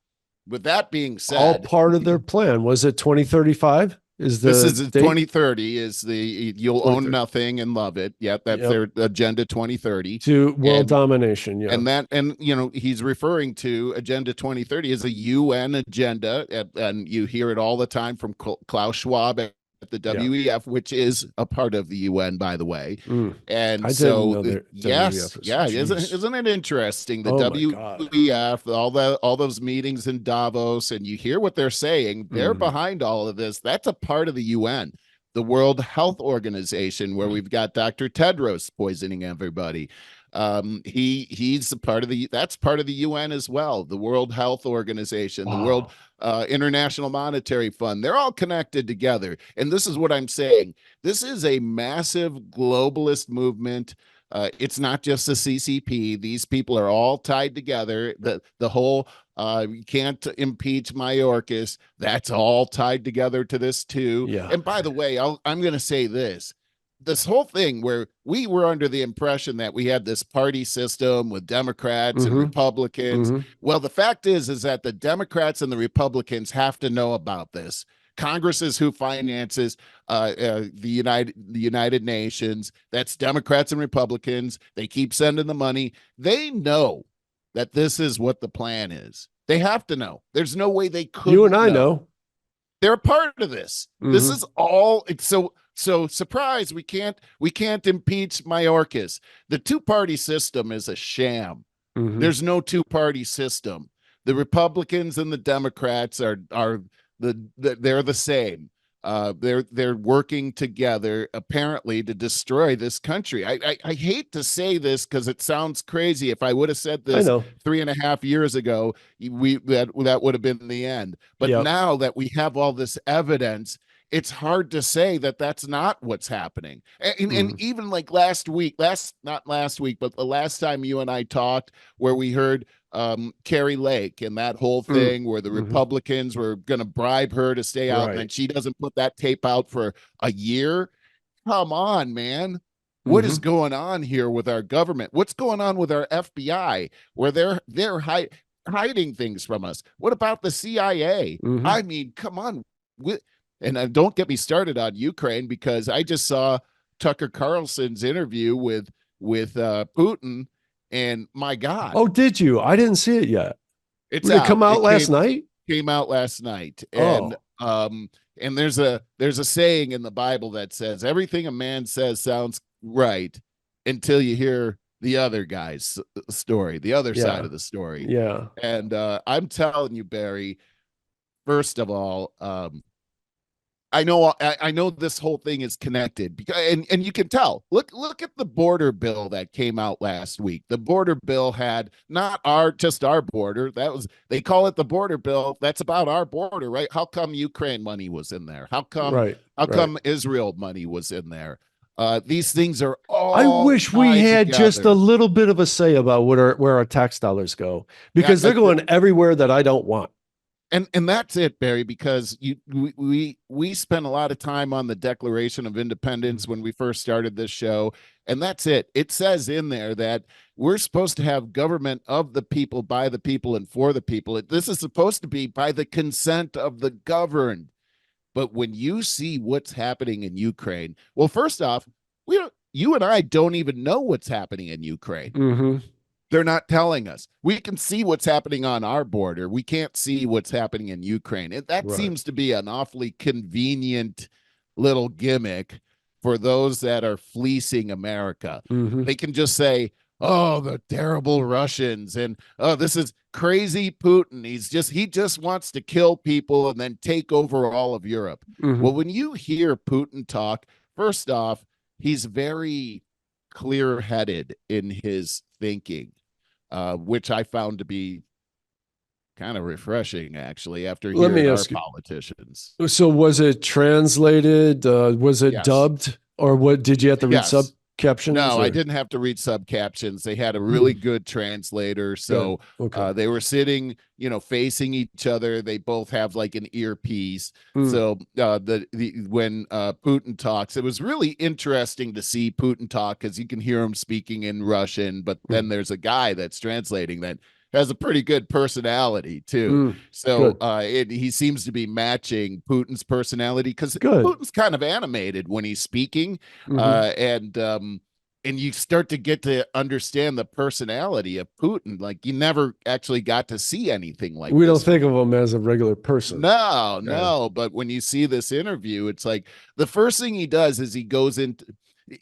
Speaker 1: with that being said,
Speaker 2: all part of their plan. Was it 2035?
Speaker 1: This is 2030 is you'll own nothing and love it. Yeah, that's their agenda 2030
Speaker 2: to world domination. Yeah.
Speaker 1: And he's referring to agenda 2030 as a UN agenda, and you hear it all the time from Klaus Schwab at the WEF, which is a part of the UN, by the way. And
Speaker 2: I
Speaker 1: so
Speaker 2: yes,
Speaker 1: isn't it interesting? The WEF, all those meetings in Davos, and you hear what they're saying. They're behind all of this. That's a part of the UN, the World Health Organization, where we've got Dr. Tedros poisoning everybody. He's a part of that's part of the UN as well, the World Health Organization, the World
Speaker 2: Wow.
Speaker 1: International Monetary Fund. They're all connected together. And this is what I'm saying. This is a massive globalist movement. It's not just the CCP. These people are all tied together. The whole you can't impeach Mayorkas. That's all tied together to this too.
Speaker 2: Yeah.
Speaker 1: And by the way, I'm going to say this whole thing where we were under the impression that we had this party system with Democrats and
Speaker 2: Mm-hmm.
Speaker 1: Republicans.
Speaker 2: Mm-hmm.
Speaker 1: Well, the fact is that the Democrats and the Republicans have to know about this. Congress is who finances the United Nations. That's Democrats and Republicans. They keep sending the money. They know that this is what the plan is. They have to know. There's no way they
Speaker 2: You and
Speaker 1: couldn't
Speaker 2: I
Speaker 1: know.
Speaker 2: know.
Speaker 1: They're a part of this. This
Speaker 2: Mm-hmm.
Speaker 1: is all. It's so surprise. We can't impeach Mayorkas. The two-party system is a sham.
Speaker 2: Mm-hmm.
Speaker 1: There's no two-party system. The Republicans and the Democrats are they're the same. They're working together apparently to destroy this country. I hate to say this because it sounds crazy. If I would have said
Speaker 2: I
Speaker 1: this
Speaker 2: know.
Speaker 1: 3.5 years ago, that would have been the end. But
Speaker 2: Yep.
Speaker 1: now that we have all this evidence, it's hard to say that that's not what's happening. And even like not last week, but the last time you and I talked, where we heard Carrie Lake and that whole thing where the
Speaker 2: Mm-hmm.
Speaker 1: Republicans were going to bribe her to stay out, and then
Speaker 2: Right.
Speaker 1: she doesn't put that tape out for a year. Come on, man. What is
Speaker 2: Mm-hmm.
Speaker 1: going on here with our government? What's going on with our FBI where hiding things from us? What about the CIA?
Speaker 2: Mm-hmm.
Speaker 1: I mean, come on. And don't get me started on Ukraine, because I just saw Tucker Carlson's interview with Putin, and my God,
Speaker 2: Oh, did you? I didn't see it yet.
Speaker 1: it's
Speaker 2: Did it come
Speaker 1: out.
Speaker 2: out
Speaker 1: It
Speaker 2: last night?
Speaker 1: came out last night,
Speaker 2: Oh.
Speaker 1: and there's a saying in the Bible that says everything a man says sounds right until you hear the other guy's story, the other side
Speaker 2: Yeah.
Speaker 1: of the story.
Speaker 2: Yeah.
Speaker 1: And I'm telling you, Barry, first of all, I know this whole thing is connected because and you can tell. Look at the border bill that came out last week. The border bill had not just our border. They call it the border bill. That's about our border, right? How come Ukraine money was in there? How come
Speaker 2: Right.
Speaker 1: how
Speaker 2: Right.
Speaker 1: come Israel money was in there? These things are
Speaker 2: I
Speaker 1: all
Speaker 2: wish we
Speaker 1: tied
Speaker 2: had just a
Speaker 1: together.
Speaker 2: little bit of a say about where our tax dollars go,
Speaker 1: Yeah,
Speaker 2: because they're going everywhere that I don't want.
Speaker 1: and that's it, Barry, because we spent a lot of time on the Declaration of Independence when we first started this show, and that's it. It says in there that we're supposed to have government of the people, by the people, and for the people. This is supposed to be by the consent of the governed. But when you see what's happening in Ukraine, well, first off, you and I don't even know what's happening in Ukraine.
Speaker 2: Mm-hmm.
Speaker 1: They're not telling us. We can see what's happening on our border. We can't see what's happening in Ukraine. That
Speaker 2: Right.
Speaker 1: seems to be an awfully convenient little gimmick for those that are fleecing America.
Speaker 2: Mm-hmm.
Speaker 1: They can just say, "Oh, the terrible Russians," and "Oh, this is crazy Putin. He just wants to kill people and then take over all of Europe."
Speaker 2: Mm-hmm.
Speaker 1: Well, when you hear Putin talk, first off, he's very clear-headed in his thinking, which I found to be kind of refreshing, actually, after
Speaker 2: Let me
Speaker 1: hearing our
Speaker 2: ask you.
Speaker 1: politicians.
Speaker 2: So was it translated? Was it
Speaker 1: Yes.
Speaker 2: dubbed? Or what did you have to read
Speaker 1: Yes.
Speaker 2: sub captions?
Speaker 1: No,
Speaker 2: or?
Speaker 1: I didn't have to read sub captions. They had a really good translator. So
Speaker 2: Okay.
Speaker 1: they were sitting, facing each other. They both have like an earpiece.
Speaker 2: Mm.
Speaker 1: So when Putin talks, it was really interesting to see Putin talk because you can hear him speaking in Russian, but then there's a guy that's translating that has a pretty good personality too. So he seems to be matching Putin's personality because Putin's kind of animated when he's speaking, and you start to get to understand the personality of Putin. Like you never actually got to see anything like
Speaker 2: we
Speaker 1: this.
Speaker 2: don't think of him as a regular person.
Speaker 1: No. But when you see this interview, it's like the first thing he does is he goes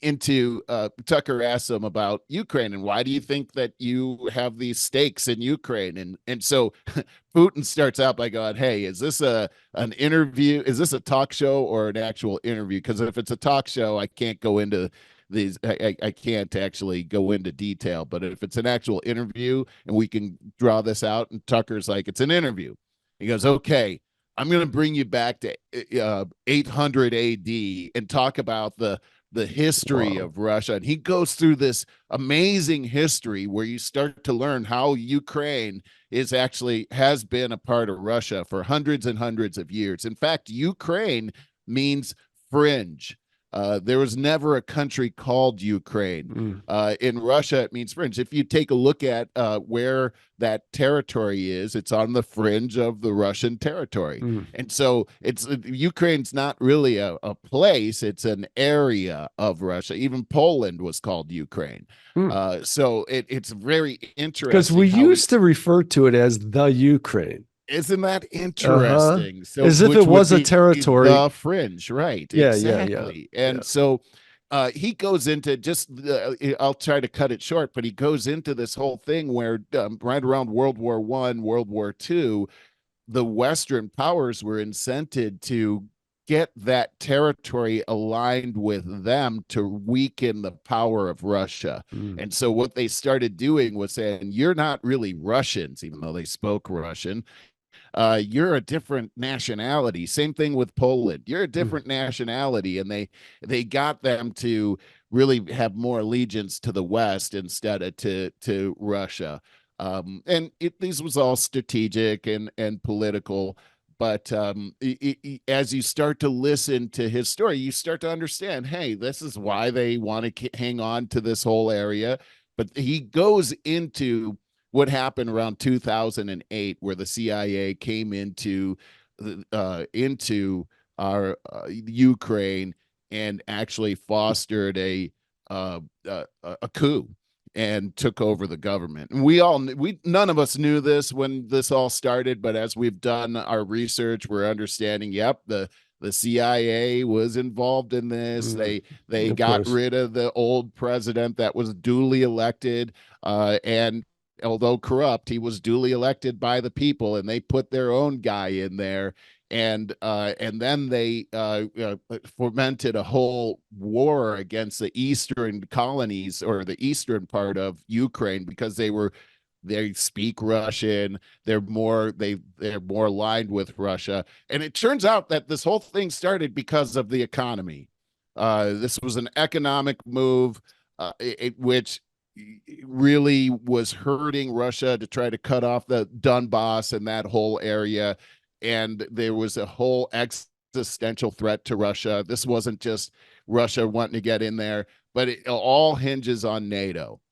Speaker 1: into Tucker asks him about Ukraine and why do you think that you have these stakes in Ukraine, and so Putin starts out by going, "Hey, is this an interview? Is this a talk show or an actual interview? Because if it's a talk show, I can't go into these I can't actually go into detail, but if it's an actual interview and we can draw this out, and Tucker's like, it's an interview. He goes, okay, I'm going to bring you back to 800 AD and talk about the history
Speaker 2: Wow.
Speaker 1: of Russia. And he goes through this amazing history where you start to learn how Ukraine has been a part of Russia for hundreds and hundreds of years. In fact, Ukraine means fringe. There was never a country called Ukraine.
Speaker 2: Mm.
Speaker 1: In Russia, it means fringe. If you take a look at where that territory is, it's on the fringe of the Russian territory.
Speaker 2: Mm.
Speaker 1: And so Ukraine's not really a place, it's an area of Russia. Even Poland was called Ukraine.
Speaker 2: Mm.
Speaker 1: So it's very
Speaker 2: Because we
Speaker 1: interesting how
Speaker 2: used to refer to it as the Ukraine.
Speaker 1: isn't that
Speaker 2: Uh-huh.
Speaker 1: interesting? So,
Speaker 2: As if
Speaker 1: which
Speaker 2: it
Speaker 1: would
Speaker 2: was a
Speaker 1: be
Speaker 2: territory.
Speaker 1: the fringe, right?
Speaker 2: Yeah, yeah, yeah.
Speaker 1: Exactly. And
Speaker 2: Yeah.
Speaker 1: so he goes into I'll try to cut it short, but he goes into this whole thing where right around World War I, World War II, the Western powers were incented to get that territory aligned with them to weaken the power of Russia.
Speaker 2: Mm.
Speaker 1: And so what they started doing was saying, you're not really Russians, even though they spoke Russian. You're a different nationality. Same thing with Poland. You're a
Speaker 2: Mm.
Speaker 1: different nationality, and they got them to really have more allegiance to the West instead of to Russia. And this was all strategic and political. But as you start to listen to his story, you start to understand, hey, this is why they want to hang on to this whole area. But he goes into what happened around 2008, where the CIA came into our Ukraine and actually fostered a coup and took over the government. And we none of us knew this when this all started, but as we've done our research, we're understanding. Yep, the CIA was involved in this.
Speaker 2: Mm.
Speaker 1: They
Speaker 2: Of
Speaker 1: got
Speaker 2: course.
Speaker 1: rid of the old president that was duly elected, and although corrupt, he was duly elected by the people, and they put their own guy in there, and then they fomented a whole war against the eastern colonies or the eastern part of Ukraine because they speak Russian. They're more aligned with Russia, and it turns out that this whole thing started because of the economy. This was an economic move, which really was hurting Russia to try to cut off the Donbass and that whole area. And there was a whole existential threat to Russia. This wasn't just Russia wanting to get in there, but it all hinges on NATO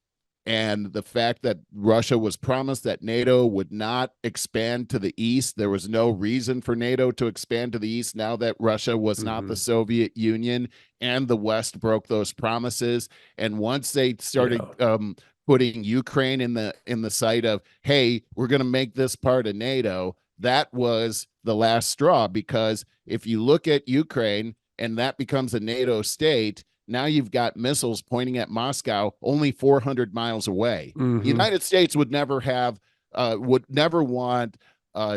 Speaker 1: and the fact that Russia was promised that NATO would not expand to the east. There was no reason for NATO to expand to the east now that Russia was not the
Speaker 2: Mm-hmm.
Speaker 1: Soviet Union, and the West broke those promises. And once they started
Speaker 2: Yeah.
Speaker 1: putting Ukraine in the sight of, hey, we're going to make this part of NATO, that was the last straw. Because if you look at Ukraine and that becomes a NATO state, now you've got missiles pointing at Moscow only 400 miles away. The
Speaker 2: Mm-hmm.
Speaker 1: United States would never want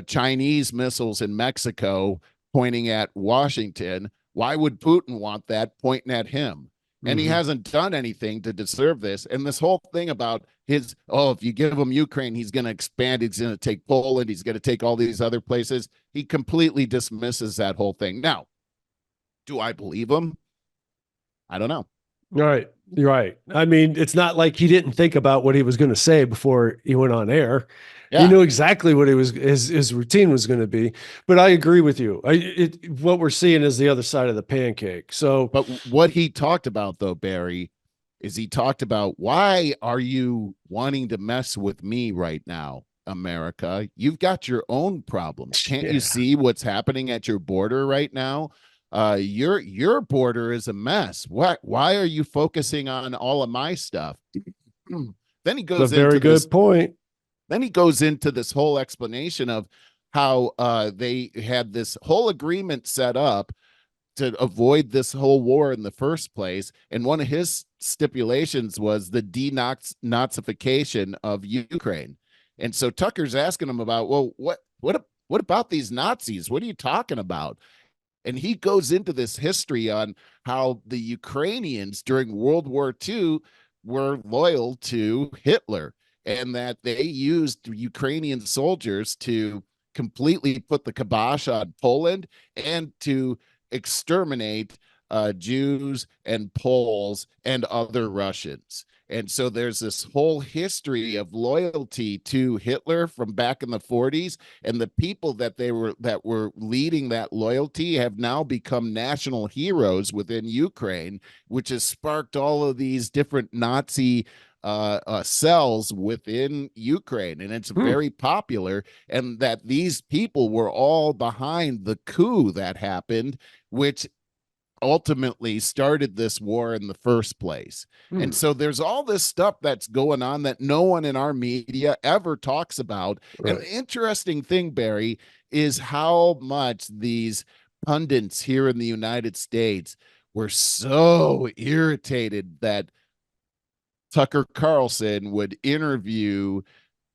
Speaker 1: Chinese missiles in Mexico pointing at Washington. Why would Putin want that pointing at him? And he
Speaker 2: Mm-hmm.
Speaker 1: hasn't done anything to deserve this. And this whole thing about if you give him Ukraine, he's going to expand. He's going to take Poland. He's going to take all these other places. He completely dismisses that whole thing. Now, do I believe him? I don't know.
Speaker 2: All right. You're right. I mean, it's not like he didn't think about what he was going to say before he went on air. He
Speaker 1: Yeah.
Speaker 2: knew exactly what his routine was going to be. But I agree with you. What we're seeing is the other side of the pancake. So,
Speaker 1: But what he talked about, though, Barry, is he talked about, why are you wanting to mess with me right now, America? You've got your own problems. Can't you
Speaker 2: yeah.
Speaker 1: see what's happening at your border right now? Your border is a mess. Why are you focusing on all of my stuff? Then he
Speaker 2: It's a
Speaker 1: goes
Speaker 2: very
Speaker 1: into this
Speaker 2: good point.
Speaker 1: then he goes into this whole explanation of how they had this whole agreement set up to avoid this whole war in the first place. And one of his stipulations was the denazification of Ukraine. And so Tucker's asking him about, well, what about these Nazis? What are you talking about? And he goes into this history on how the Ukrainians during World War II were loyal to Hitler, and that they used Ukrainian soldiers to completely put the kibosh on Poland and to exterminate Jews and Poles and other Russians. And so there's this whole history of loyalty to Hitler from back in the 40s, and the people that were leading that loyalty have now become national heroes within Ukraine, which has sparked all of these different Nazi cells within Ukraine, and it's very popular. And that these people were all behind the coup that happened, which ultimately started this war in the first place. And so there's all this stuff that's going on that no one in our media ever talks about. Right. And the interesting thing, Barry, is how much these pundits here in the United States were so irritated that Tucker Carlson would interview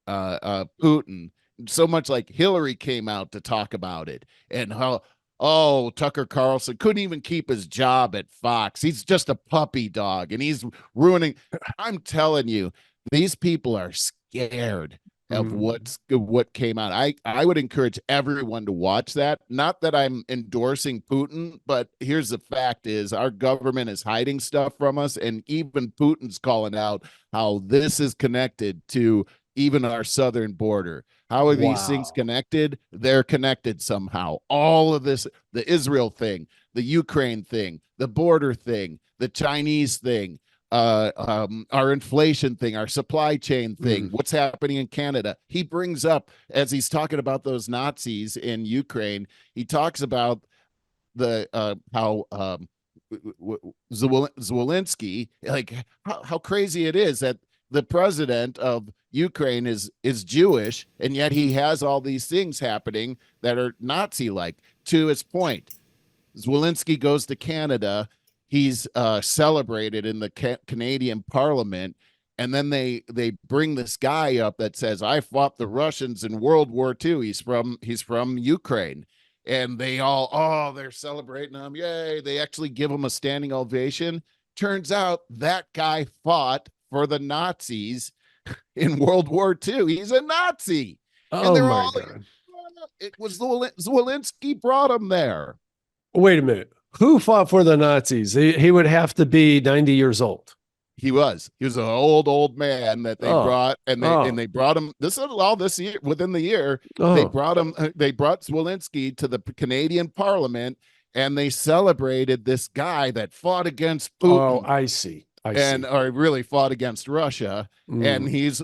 Speaker 1: Putin, so much like Hillary came out to talk about it, and how, oh, Tucker Carlson couldn't even keep his job at Fox. He's just a puppy dog and he's ruining. I'm telling you, these people are scared of what came out. I would encourage everyone to watch that. Not that I'm endorsing Putin, but here's the fact is our government is hiding stuff from us, and even Putin's calling out how this is connected to even our southern border. How are these things connected? They're connected somehow. All of this, the Israel thing, the Ukraine thing, the border thing, the Chinese thing, our inflation thing, our supply chain thing, what's happening in Canada. He brings up, as he's talking about those Nazis in Ukraine, he talks about the how Zelensky, like how crazy it is that the president of Ukraine is Jewish, and yet he has all these things happening that are Nazi-like. To his point, Zelensky goes to Canada. He's celebrated in the Canadian Parliament, and then they bring this guy up that says, "I fought the Russians in World War II." He's from Ukraine, and they all they're celebrating him. Yay! They actually give him a standing ovation. Turns out that guy fought for the Nazis in World War II. He's a Nazi.
Speaker 2: Oh,
Speaker 1: and they're
Speaker 2: my
Speaker 1: all
Speaker 2: God.
Speaker 1: It was Zelensky brought him there.
Speaker 2: Wait a minute. Who fought for the Nazis? He would have to be 90 years old.
Speaker 1: He was an old man that they brought, and they brought him. This is all this year, within the year. They brought him. They brought Zelensky to the Canadian Parliament, and they celebrated this guy that fought against Putin.
Speaker 2: Oh, I see.
Speaker 1: Or really fought against Russia, and he's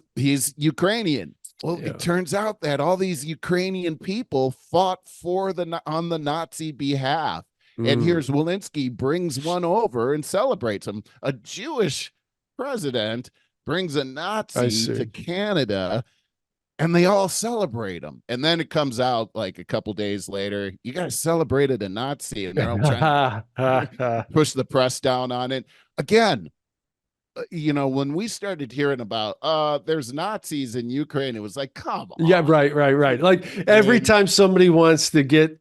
Speaker 1: Ukrainian. Well, it turns out that all these Ukrainian people fought on the Nazi behalf. And here's Zelensky brings one over and celebrates him. A Jewish president brings a Nazi to Canada, and they all celebrate him. And then it comes out like a couple days later, you guys celebrated a Nazi, and they're all trying to push the press down on it. Again, when we started hearing about there's Nazis in Ukraine, it was like, come on.
Speaker 2: Yeah, right. Like every time somebody wants to get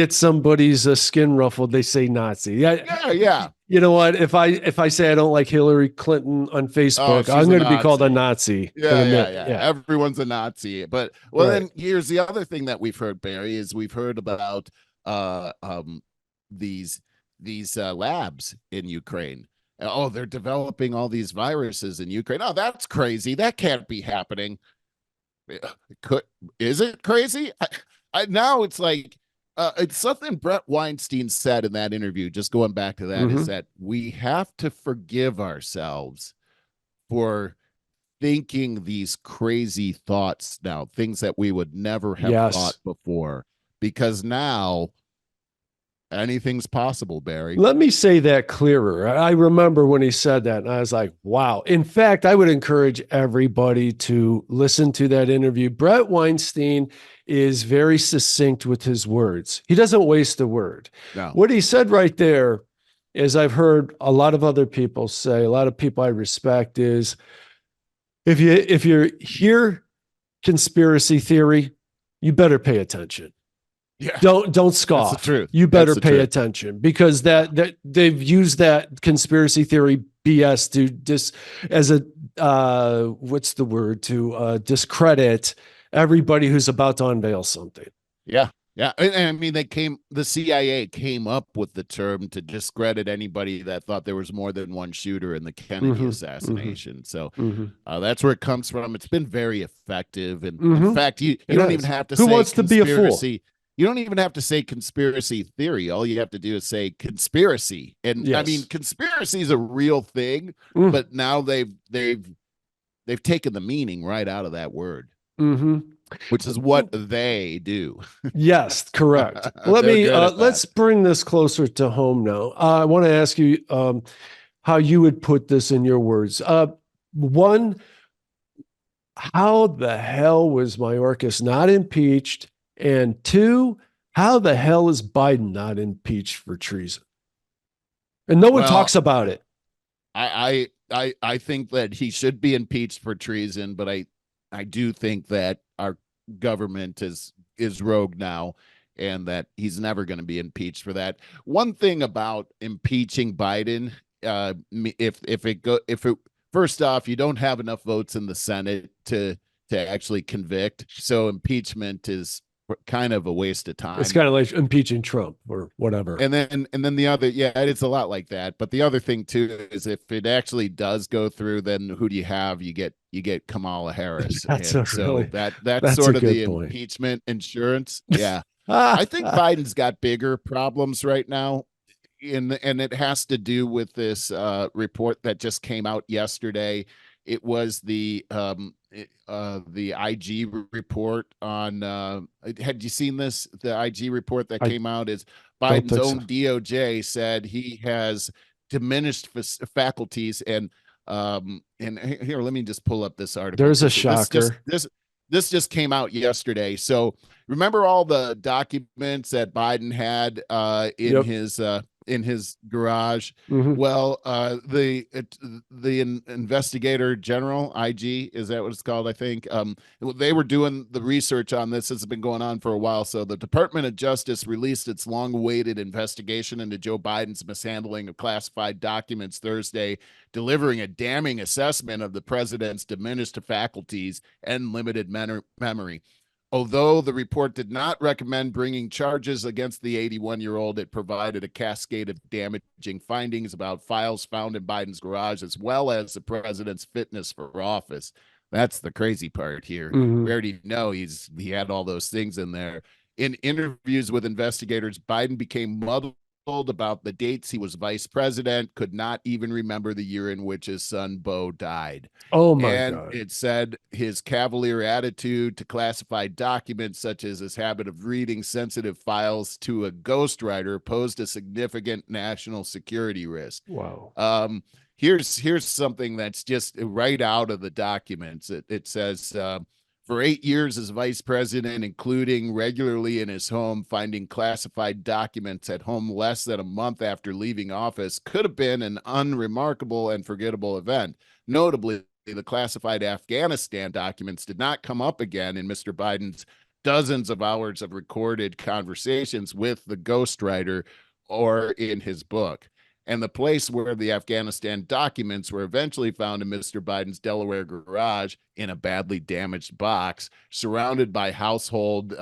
Speaker 2: somebody's skin ruffled, they say Nazi.
Speaker 1: Yeah.
Speaker 2: You know what? If I say I don't like Hillary Clinton on Facebook, I'm going to be called a Nazi.
Speaker 1: Yeah. Everyone's a Nazi. But then here's the other thing that we've heard, Barry, is we've heard about these labs in Ukraine. Oh, they're developing all these viruses in Ukraine. Oh, that's crazy. That can't be happening. Is it crazy? Now it's like, it's something Bret Weinstein said in that interview, just going back to that, is that we have to forgive ourselves for thinking these crazy thoughts now, things that we would never have thought before, because now anything's possible, Barry.
Speaker 2: Let me say that clearer. I remember when he said that, and I was like, wow. In fact, I would encourage everybody to listen to that interview. Bret Weinstein is very succinct with his words. He doesn't waste a word.
Speaker 1: No.
Speaker 2: What he said right there, as I've heard a lot of other people say, a lot of people I respect, is if you hear conspiracy theory, you better pay attention.
Speaker 1: Yeah,
Speaker 2: Don't
Speaker 1: that's the
Speaker 2: scoff.
Speaker 1: truth.
Speaker 2: You
Speaker 1: That's
Speaker 2: better
Speaker 1: the
Speaker 2: pay
Speaker 1: truth.
Speaker 2: attention, because that they've used that conspiracy theory BS to as a what's the word, to discredit everybody who's about to unveil something.
Speaker 1: Yeah. Yeah. And I mean, the CIA came up with the term to discredit anybody that thought there was more than one shooter in the Kennedy
Speaker 2: Mm-hmm, mm-hmm,
Speaker 1: assassination. So
Speaker 2: mm-hmm,
Speaker 1: that's where it comes from. It's been very effective. And in
Speaker 2: mm-hmm.
Speaker 1: fact, you
Speaker 2: It
Speaker 1: don't even
Speaker 2: has.
Speaker 1: have to
Speaker 2: Who
Speaker 1: say
Speaker 2: wants to be a fool?
Speaker 1: conspiracy. You don't even have to say conspiracy theory. All you have to do is say conspiracy. And I mean,
Speaker 2: Yes.
Speaker 1: conspiracy is a real thing,
Speaker 2: Mm,
Speaker 1: but now they've taken the meaning right out of that word,
Speaker 2: mm-hmm.
Speaker 1: which is what they do.
Speaker 2: Yes, correct. Let
Speaker 1: They're
Speaker 2: me
Speaker 1: good at that.
Speaker 2: let's bring this closer to home now. I want to ask you how you would put this in your words. One, how the hell was Mayorkas not impeached? And two, how the hell is Biden not impeached for treason? And no one
Speaker 1: Well,
Speaker 2: talks about it.
Speaker 1: I think that he should be impeached for treason, but I do think that our government is rogue now, and that he's never going to be impeached for that. One thing about impeaching Biden, if it first off, you don't have enough votes in the Senate to actually convict, so impeachment is kind of a waste of
Speaker 2: It's
Speaker 1: time.
Speaker 2: kind of like impeaching Trump or whatever.
Speaker 1: And then the other, yeah, it's a lot like that. But the other thing too is if it actually does go through, then who do you have? You get Kamala Harris,
Speaker 2: That's a
Speaker 1: and so
Speaker 2: really
Speaker 1: that's
Speaker 2: that's a
Speaker 1: sort of
Speaker 2: good
Speaker 1: the
Speaker 2: point.
Speaker 1: impeachment insurance. Yeah,
Speaker 2: Ah,
Speaker 1: I think Biden's got bigger problems right now, and it has to do with this report that just came out yesterday. It was the IG report on. Had you seen this? The IG report that
Speaker 2: I
Speaker 1: came out is
Speaker 2: don't
Speaker 1: Biden's
Speaker 2: think so.
Speaker 1: own DOJ said he has diminished faculties, and here, let me just pull up this article
Speaker 2: There's a
Speaker 1: because
Speaker 2: shocker.
Speaker 1: this just came out yesterday. So remember all the documents that Biden had
Speaker 2: Yep.
Speaker 1: in his garage.
Speaker 2: Mm-hmm.
Speaker 1: Well, the investigator general, IG, is that what it's called? I think they were doing the research on this. This has been going on for a while. So the Department of Justice released its long-awaited investigation into Joe Biden's mishandling of classified documents Thursday, delivering a damning assessment of the president's diminished faculties and limited memory. Although the report did not recommend bringing charges against the 81-year-old, it provided a cascade of damaging findings about files found in Biden's garage, as well as the president's fitness for office. That's the crazy part here.
Speaker 2: Mm-hmm.
Speaker 1: We already know he had all those things in there. In interviews with investigators, Biden became muddled about the dates he was vice president, could not even remember the year in which his son Beau died.
Speaker 2: Oh my
Speaker 1: And
Speaker 2: God.
Speaker 1: it said his cavalier attitude to classified documents, such as his habit of reading sensitive files to a ghostwriter, posed a significant national security risk.
Speaker 2: Wow.
Speaker 1: Here's something that's just right out of the documents. It says for 8 years as vice president, including regularly in his home, finding classified documents at home less than a month after leaving office could have been an unremarkable and forgettable event. Notably, the classified Afghanistan documents did not come up again in Mr. Biden's dozens of hours of recorded conversations with the ghostwriter or in his book. And the place where the Afghanistan documents were eventually found in Mr. Biden's Delaware garage in a badly damaged box, surrounded by household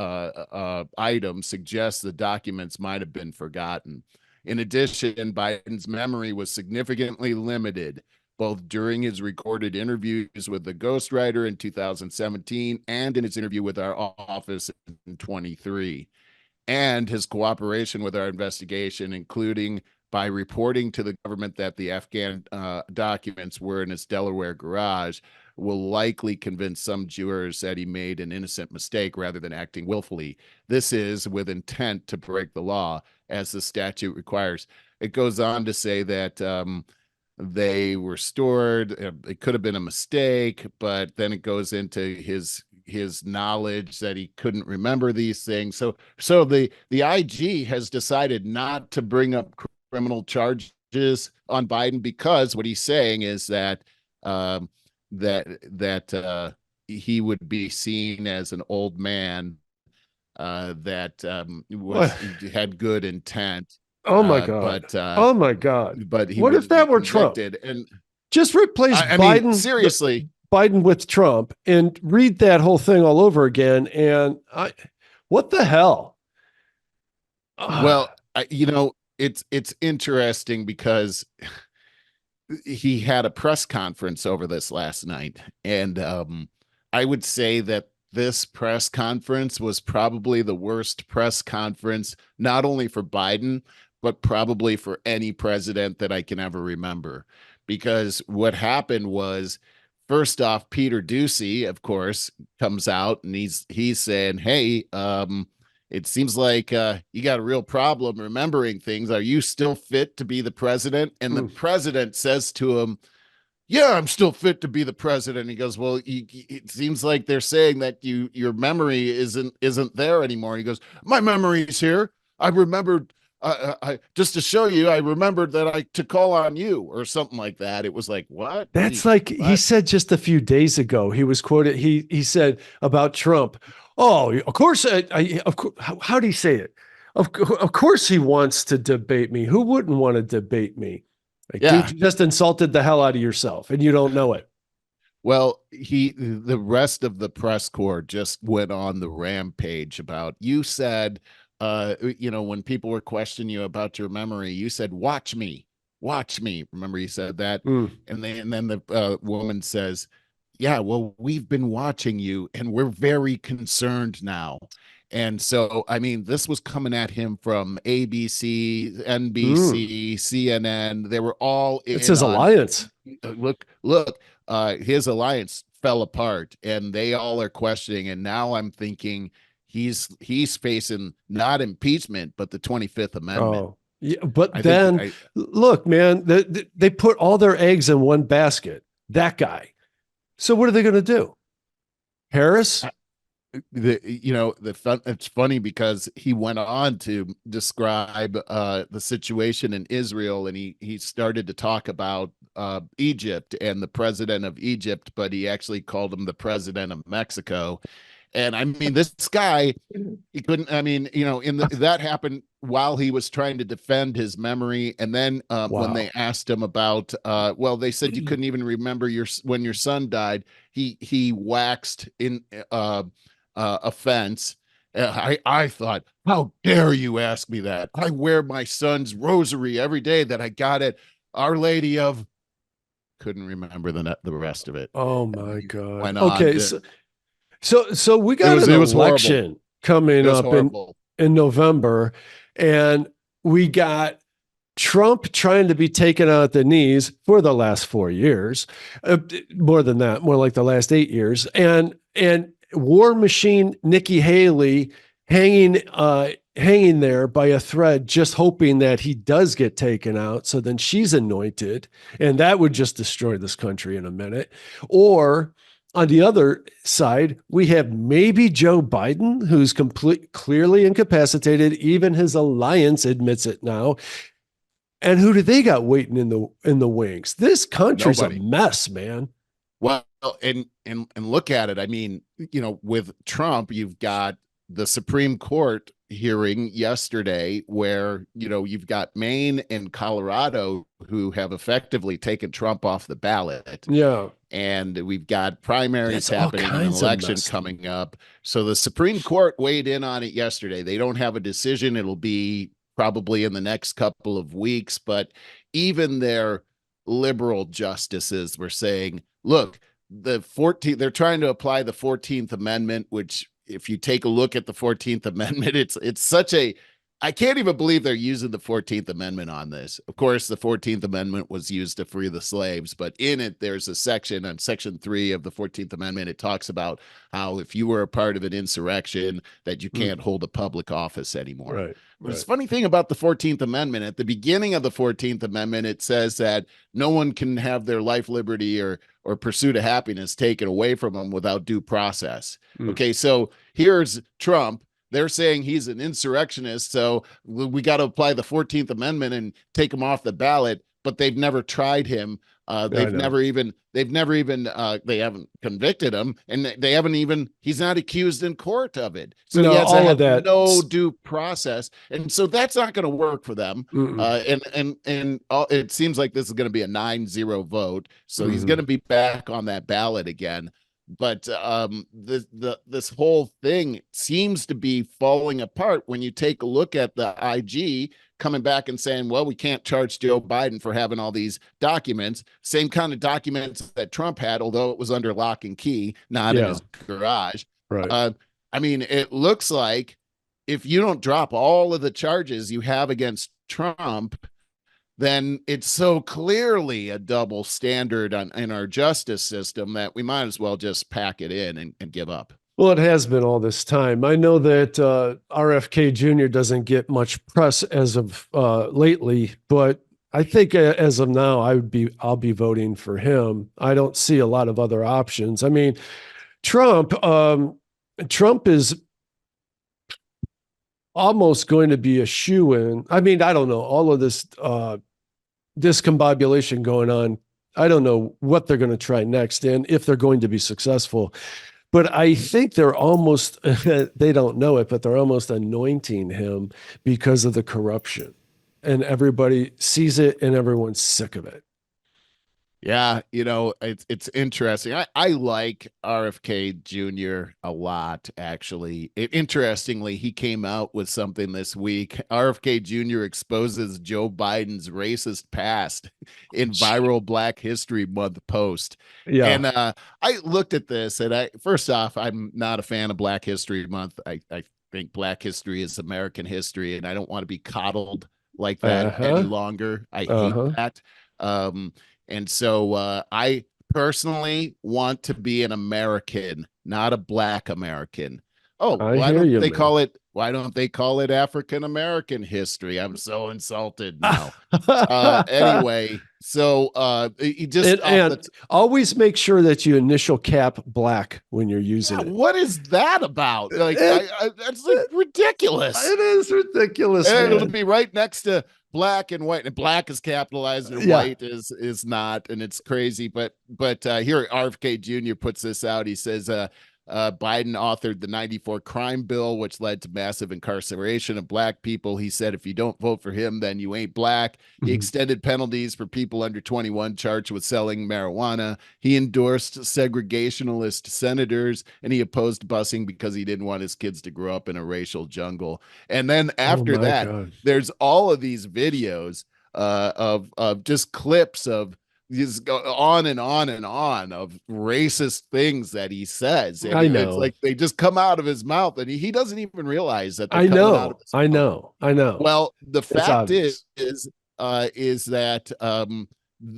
Speaker 1: items, suggests the documents might have been forgotten. In addition, Biden's memory was significantly limited, both during his recorded interviews with the ghostwriter in 2017 and in his interview with our office in 23, and his cooperation with our investigation, including by reporting to the government that the Afghan documents were in his Delaware garage, will likely convince some jurors that he made an innocent mistake rather than acting willfully. This is with intent to break the law, as the statute requires. It goes on to say that they were stored. It could have been a mistake, but then it goes into his knowledge that he couldn't remember these things. So the IG has decided not to bring up criminal charges on Biden because what he's saying is that that he would be seen as an old man that
Speaker 2: What?
Speaker 1: was had good intent,
Speaker 2: Oh my
Speaker 1: uh,
Speaker 2: God.
Speaker 1: but uh,
Speaker 2: Oh my God.
Speaker 1: but he
Speaker 2: What if
Speaker 1: would
Speaker 2: that
Speaker 1: be
Speaker 2: were Trump?
Speaker 1: convicted. And
Speaker 2: Just replace
Speaker 1: I mean,
Speaker 2: the
Speaker 1: seriously.
Speaker 2: Biden with Trump and read that whole thing all over again. And what the hell?
Speaker 1: Well,
Speaker 2: Ah,
Speaker 1: it's interesting because he had a press conference over this last night, and I would say that this press conference was probably the worst press conference, not only for Biden, but probably for any president that I can ever remember. Because what happened was, first off, Peter Ducey, of course, comes out and he's saying, "Hey, it seems like you got a real problem remembering things. Are you still fit to be the president?" And the
Speaker 2: mm.
Speaker 1: president says to him, "Yeah, I'm still fit to be the president." He goes, "Well, it seems like they're saying that your memory isn't there anymore." He goes, "My memory's here. I remembered. I just to show you, I remembered that I to call on you or something like that." It was like, what?
Speaker 2: That's like he
Speaker 1: What?
Speaker 2: said just a few days ago. He was quoted. He said about Trump. Oh, of course. Of course. How do you say it? Of course he wants to debate me. Who wouldn't want to debate me? Like, dude,
Speaker 1: Yeah.
Speaker 2: you just insulted the hell out of yourself, and you don't know it.
Speaker 1: Well, the rest of the press corps just went on the rampage about, you said, when people were questioning you about your memory, you said, watch me. Remember you said that?
Speaker 2: Mm.
Speaker 1: And then the woman says, yeah, well, we've been watching you and we're very concerned now. And so, I mean, this was coming at him from ABC,
Speaker 2: Mm.
Speaker 1: NBC, CNN. They were all
Speaker 2: It's
Speaker 1: in
Speaker 2: his
Speaker 1: on,
Speaker 2: alliance.
Speaker 1: look, his alliance fell apart and they all are questioning. And now I'm thinking he's facing not impeachment, but the 25th Amendment.
Speaker 2: Oh, yeah. But
Speaker 1: I think
Speaker 2: then, look, man, they put all their eggs in one basket. That guy. So what are they going to do? Harris?
Speaker 1: the fun, it's funny because he went on to describe the situation in Israel, and he started to talk about Egypt and the president of Egypt, but he actually called him the president of Mexico. And I mean, this guy, he couldn't, I mean, that happened while he was trying to defend his memory. And then when they
Speaker 2: Wow.
Speaker 1: asked him about, well, they said you couldn't even remember when your son died. He waxed in offense. I thought, how dare you ask me that? I wear my son's rosary every day that I got at Our Lady of, couldn't remember the rest of it.
Speaker 2: Oh
Speaker 1: And
Speaker 2: my
Speaker 1: he
Speaker 2: God.
Speaker 1: went on
Speaker 2: Okay,
Speaker 1: to,
Speaker 2: so we
Speaker 1: it
Speaker 2: got
Speaker 1: was
Speaker 2: an
Speaker 1: it was horrible.
Speaker 2: election coming
Speaker 1: It was
Speaker 2: up
Speaker 1: horrible.
Speaker 2: in November, and we got Trump trying to be taken out at the knees for the last 4 years, more than that, more like the last 8 years, and War Machine Nikki Haley hanging there by a thread, just hoping that he does get taken out. So then she's anointed, and that would just destroy this country in a minute. Or on the other side, we have maybe Joe Biden, who's clearly incapacitated. Even his alliance admits it now. And who do they got waiting in the wings? This country's a
Speaker 1: Nobody.
Speaker 2: mess, man.
Speaker 1: Well, and look at it. I mean, with Trump, you've got the Supreme Court hearing yesterday where, you've got Maine and Colorado who have effectively taken Trump off the ballot.
Speaker 2: Yeah,
Speaker 1: And we've got primaries
Speaker 2: that's all
Speaker 1: happening and an
Speaker 2: kinds of
Speaker 1: election
Speaker 2: messed.
Speaker 1: coming up. So the Supreme Court weighed in on it yesterday. They don't have a decision. It'll be probably in the next couple of weeks, but even their liberal justices were saying, look, they're trying to apply the 14th Amendment, which if you take a look at the 14th Amendment, it's such a, I can't even believe they're using the 14th Amendment on this. Of course, the 14th Amendment was used to free the slaves, but in it, there's a section on Section 3 of the 14th Amendment. It talks about how if you were a part of an insurrection, that you can't hold a public office anymore.
Speaker 2: Right,
Speaker 1: But it's
Speaker 2: right.
Speaker 1: funny thing about the 14th Amendment, at the beginning of the 14th Amendment, it says that no one can have their life, liberty, or pursuit of happiness taken away from them without due process.
Speaker 2: Mm.
Speaker 1: Okay, so here's Trump. They're saying he's an insurrectionist, so we got to apply the 14th Amendment and take him off the ballot, but they've never tried him
Speaker 2: I know.
Speaker 1: They haven't convicted him, and they haven't even, he's not accused in court of it. So he
Speaker 2: No,
Speaker 1: has
Speaker 2: all of
Speaker 1: had
Speaker 2: that.
Speaker 1: no due process. And so that's not going to work for them.
Speaker 2: Mm-mm.
Speaker 1: It seems like this is going to be a 9-0 vote. So he's going
Speaker 2: Mm-hmm.
Speaker 1: to be back on that ballot again. But this whole thing seems to be falling apart when you take a look at the IG coming back and saying, well, we can't charge Joe Biden for having all these documents, same kind of documents that Trump had, although it was under lock and key, not in
Speaker 2: Yeah,
Speaker 1: his garage.
Speaker 2: right.
Speaker 1: Uh, I mean, it looks like if you don't drop all of the charges you have against Trump, then it's so clearly a double standard in our justice system that we might as well just pack it in and give up.
Speaker 2: Well, it has been all this time. I know that RFK Jr. doesn't get much press as of lately, but I think as of now, I'll be voting for him. I don't see a lot of other options. I mean, Trump, Trump is almost going to be a shoe-in. I mean, I don't know, all of this discombobulation going on. I don't know what they're going to try next and if they're going to be successful. But I think they're almost, they don't know it, but they're almost anointing him because of the corruption. And everybody sees it and everyone's sick of it.
Speaker 1: Yeah, it's interesting. I like RFK Jr. a lot, actually. Interestingly, he came out with something this week. RFK Jr. exposes Joe Biden's racist past in viral Black History Month post.
Speaker 2: Yeah.
Speaker 1: And I looked at this, and first off, I'm not a fan of Black History Month. I think Black history is American history, and I don't want to be coddled like that any
Speaker 2: Uh-huh.
Speaker 1: longer. I hate
Speaker 2: Uh-huh.
Speaker 1: that. Um, and so I personally want to be an American, not a Black American. Oh,
Speaker 2: I hear you, man.
Speaker 1: why don't they call it African American history? I'm so insulted now. Anyway, so you just off the
Speaker 2: and always make sure that you initial cap black when you're using
Speaker 1: yeah,
Speaker 2: it.
Speaker 1: what is that about? Like,
Speaker 2: It,
Speaker 1: that's like ridiculous.
Speaker 2: it is ridiculous,
Speaker 1: And it'll
Speaker 2: man.
Speaker 1: be right next to black and white, and black is capitalized and
Speaker 2: Yeah.
Speaker 1: white is not, and it's crazy. But here RFK Jr. puts this out. He says Biden authored the 94 crime bill, which led to massive incarceration of Black people. He said, if you don't vote for him, then you ain't Black. He
Speaker 2: Mhm.
Speaker 1: extended penalties for people under 21 charged with selling marijuana. He endorsed segregationalist senators, and he opposed busing because he didn't want his kids to grow up in a racial jungle. And then
Speaker 2: Oh
Speaker 1: after
Speaker 2: my
Speaker 1: that,
Speaker 2: God.
Speaker 1: there's all of these videos of just clips of just go on and on and on of racist things that he says, and
Speaker 2: I
Speaker 1: it's
Speaker 2: know.
Speaker 1: like they just come out of his mouth, and he doesn't even realize that they're
Speaker 2: I
Speaker 1: coming out of
Speaker 2: know.
Speaker 1: his
Speaker 2: I
Speaker 1: mouth.
Speaker 2: know. I know.
Speaker 1: Well, the
Speaker 2: It's
Speaker 1: fact
Speaker 2: obvious.
Speaker 1: is that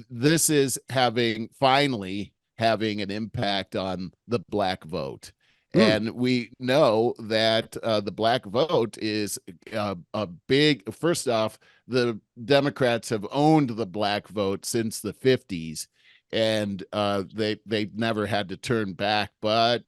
Speaker 1: this is finally having an impact on the Black vote.
Speaker 2: Hmm.
Speaker 1: And we know that the Black vote is a big, first off, the Democrats have owned the Black vote since the 50s, and they've never had to turn back. But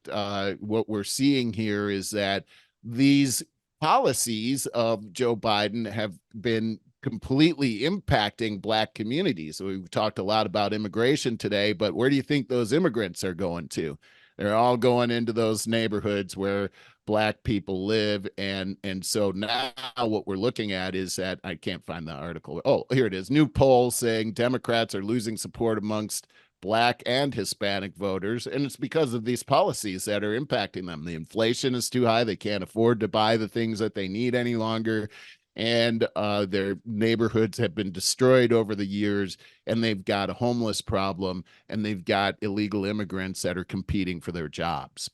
Speaker 1: what we're seeing here is that these policies of Joe Biden have been completely impacting Black communities. So we've talked a lot about immigration today, but where do you think those immigrants are going to? They're all going into those neighborhoods where Black people live, and so now what we're looking at is that I can't find the article. Oh, here it is. New poll saying Democrats are losing support amongst Black and Hispanic voters, and it's because of these policies that are impacting them. The inflation is too high; they can't afford to buy the things that they need any longer, and their neighborhoods have been destroyed over the years, and they've got a homeless problem, and they've got illegal immigrants that are competing for their jobs.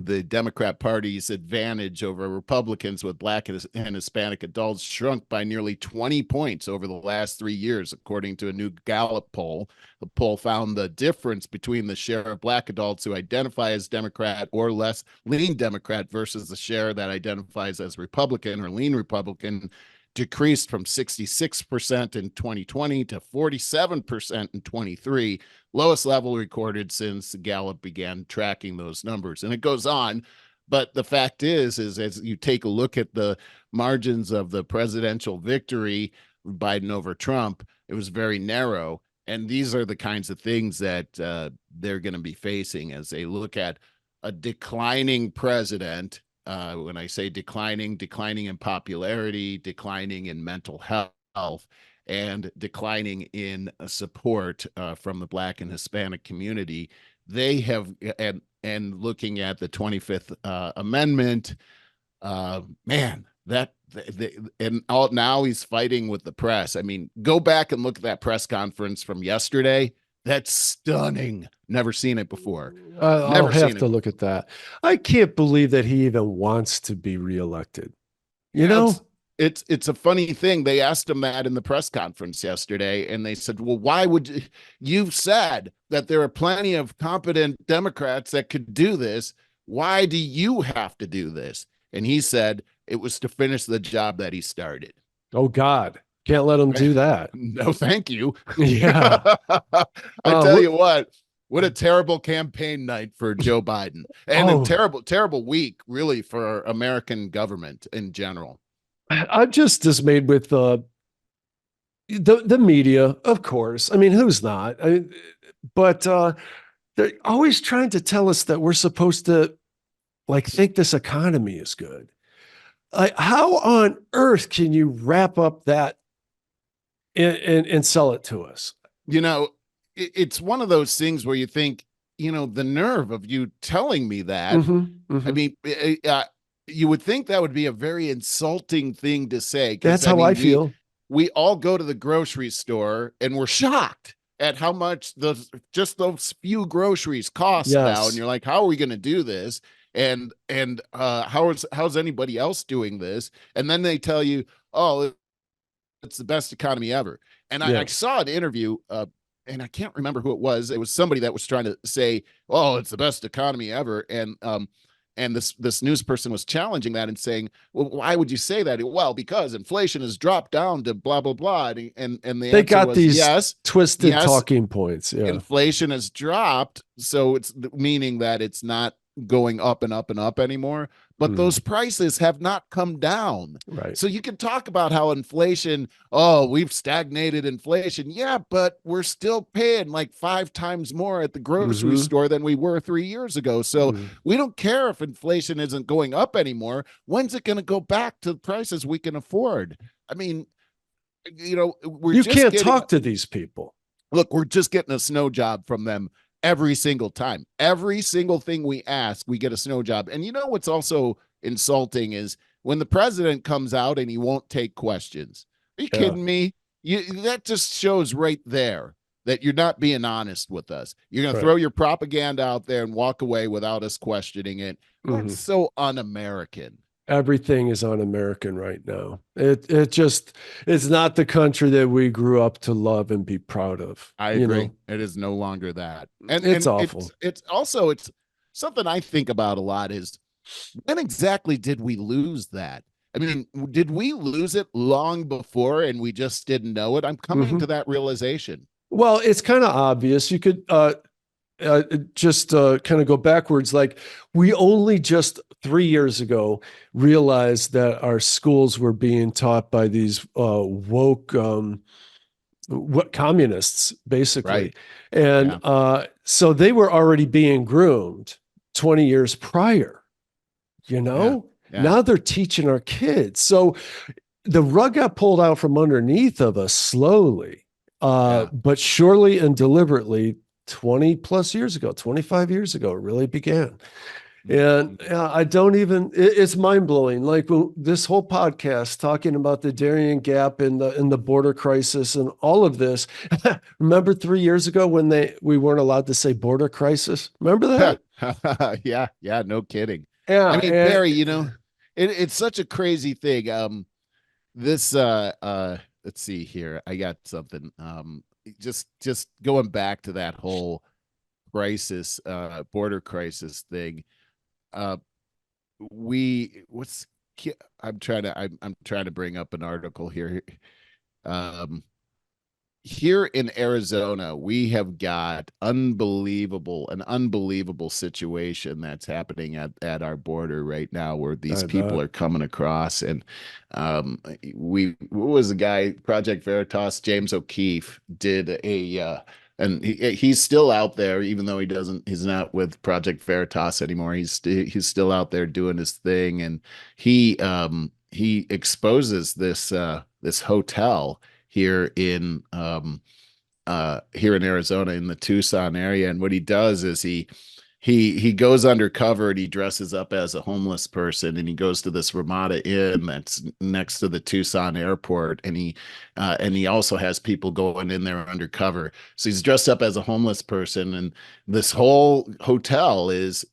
Speaker 1: The Democrat Party's advantage over Republicans with Black and Hispanic adults shrunk by nearly 20 points over the last 3 years, according to a new Gallup poll. The poll found the difference between the share of Black adults who identify as Democrat or less lean Democrat versus the share that identifies as Republican or lean Republican decreased from 66% in 2020 to 47% in 23, lowest level recorded since Gallup began tracking those numbers. And it goes on, but the fact is as you take a look at the margins of the presidential victory, Biden over Trump, it was very narrow. and these are the kinds of things that they're going to be facing as they look at a declining president. When I say declining, declining in popularity, declining in mental health, and declining in support from the Black and Hispanic community. They have, and looking at the 25th Amendment, man, and all now he's fighting with the press. I mean, go back and look at that press conference from yesterday. That's stunning. Never seen it before.
Speaker 2: I'll
Speaker 1: Never
Speaker 2: have
Speaker 1: seen
Speaker 2: to
Speaker 1: it.
Speaker 2: look at that. I can't believe that he even wants to be reelected. You
Speaker 1: Yeah,
Speaker 2: know?
Speaker 1: it's a funny thing. They asked him that in the press conference yesterday, and they said, "Well, why would you've said that there are plenty of competent Democrats that could do this? Why do you have to do this?" And he said it was to finish the job that he started.
Speaker 2: Oh God, can't let him do that.
Speaker 1: No, thank you.
Speaker 2: Yeah.
Speaker 1: I tell
Speaker 2: What?
Speaker 1: you what a terrible campaign night for Joe Biden, and a
Speaker 2: Oh,
Speaker 1: terrible week, really, for American government in general.
Speaker 2: I'm just dismayed with the media, of course. I mean, who's not? But they're always trying to tell us that we're supposed to like think this economy is good. Like, how on earth can you wrap up that and sell it to us?
Speaker 1: You know, it's one of those things where you think, the nerve of you telling me that.
Speaker 2: Mm-hmm,
Speaker 1: I
Speaker 2: mm-hmm.
Speaker 1: mean, you would think that would be a very insulting thing to say, because
Speaker 2: That's
Speaker 1: I
Speaker 2: how I
Speaker 1: mean,
Speaker 2: feel.
Speaker 1: we all go to the grocery store and we're shocked at how much just those few groceries cost now, and
Speaker 2: Yes.
Speaker 1: you're like, how are we going to do this? And how's anybody else doing this? And then they tell you, oh, it's the best economy ever. And I
Speaker 2: Yeah.
Speaker 1: saw an interview, and I can't remember who it was. It was somebody that was trying to say, "Oh, it's the best economy ever," and this news person was challenging that and saying, "Well, why would you say that?" Well, because inflation has dropped down to blah blah blah, and the
Speaker 2: They
Speaker 1: answer
Speaker 2: got
Speaker 1: was
Speaker 2: these
Speaker 1: yes,
Speaker 2: twisted
Speaker 1: yes,
Speaker 2: talking points. Yeah.
Speaker 1: inflation has dropped, so it's meaning that it's not going up and up and up anymore, but those
Speaker 2: Mm,
Speaker 1: prices have not come down.
Speaker 2: right.
Speaker 1: So you can talk about how inflation, oh, we've stagnated inflation. Yeah, but we're still paying like 5 times more at the grocery
Speaker 2: Mm-hmm.
Speaker 1: store than we were 3 years ago. So
Speaker 2: Mm.
Speaker 1: we don't care if inflation isn't going up anymore. When's it going to go back to the prices we can afford? I mean, we're
Speaker 2: You
Speaker 1: just
Speaker 2: can't
Speaker 1: getting
Speaker 2: talk to these people.
Speaker 1: look, we're just getting a snow job from them every single time. Every single thing we ask, we get a snow job. And you know what's also insulting is when the president comes out and he won't take questions. Are you
Speaker 2: Yeah.
Speaker 1: kidding me? That just shows right there that you're not being honest with us. You're going to
Speaker 2: Right.
Speaker 1: throw your propaganda out there and walk away without us questioning it. That's
Speaker 2: Mm-hmm.
Speaker 1: so un-American.
Speaker 2: Everything is un-American right now. It just it's not the country that we grew up to love and be proud of.
Speaker 1: I
Speaker 2: You
Speaker 1: agree.
Speaker 2: know,
Speaker 1: It is no longer that. And
Speaker 2: it's
Speaker 1: and
Speaker 2: awful.
Speaker 1: it's also it's something I think about a lot is when exactly did we lose that? I mean, did we lose it long before and we just didn't know it? I'm coming
Speaker 2: Mm-hmm.
Speaker 1: to that realization.
Speaker 2: Well, it's kind of obvious. You could just kind of go backwards. Like we only just 3 years ago realized that our schools were being taught by these woke what communists
Speaker 1: Right.
Speaker 2: basically, and
Speaker 1: Yeah.
Speaker 2: so they were already being groomed 20 years prior. You
Speaker 1: Yeah.
Speaker 2: know,
Speaker 1: Yeah.
Speaker 2: now they're teaching our kids. So the rug got pulled out from underneath of us slowly,
Speaker 1: Yeah.
Speaker 2: but surely and deliberately 20 plus years ago, 25 years ago, it really began. And I don't even, it's mind blowing. Like this whole podcast talking about the Darien Gap and the border crisis and all of this. Remember 3 years ago when we weren't allowed to say border crisis? Remember that?
Speaker 1: Yeah. Yeah. No kidding. I
Speaker 2: Yeah.
Speaker 1: mean,
Speaker 2: And
Speaker 1: Barry, it's such a crazy thing. This let's see here. I got something. Just going back to that whole crisis, border crisis thing. Uh, we what's I'm trying to bring up an article here. Um, here in Arizona, we have got an unbelievable situation that's happening at our border right now, where these
Speaker 2: I
Speaker 1: people
Speaker 2: bet.
Speaker 1: are coming across. And what was the guy, Project Veritas, James O'Keefe, did and he's still out there, even though he's not with Project Veritas anymore. He's still out there doing his thing, and he exposes this hotel here here in Arizona, in the Tucson area. And what he does is he goes undercover, and he dresses up as a homeless person, and he goes to this Ramada Inn that's next to the Tucson airport, and he also has people going in there undercover. So he's dressed up as a homeless person, and this whole hotel is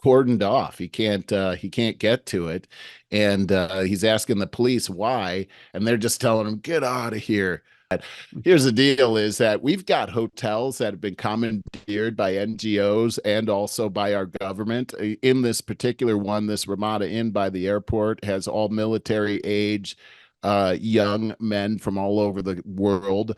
Speaker 1: cordoned off. He can't get to it, and he's asking the police why, and they're just telling him, get out of here. Here's the deal, is that we've got hotels that have been commandeered by NGOs and also by our government. In this particular one, this Ramada Inn by the airport has all military age, young men from all over the world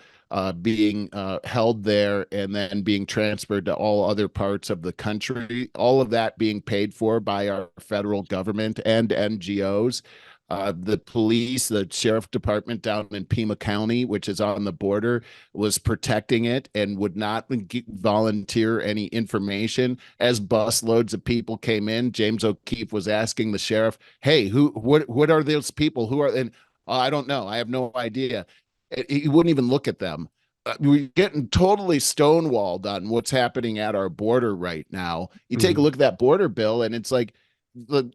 Speaker 1: being held there and then being transferred to all other parts of the country, all of that being paid for by our federal government and NGOs. The police, the sheriff department down in Pima County, which is on the border, was protecting it and would not volunteer any information. As busloads of people came in, James O'Keefe was asking the sheriff, "Hey, what are those people? Who are?" And I don't know. I have no idea. He wouldn't even look at them. We're getting totally stonewalled on what's happening at our border right now. You take a
Speaker 2: Mm.
Speaker 1: look at that border bill, and it's like,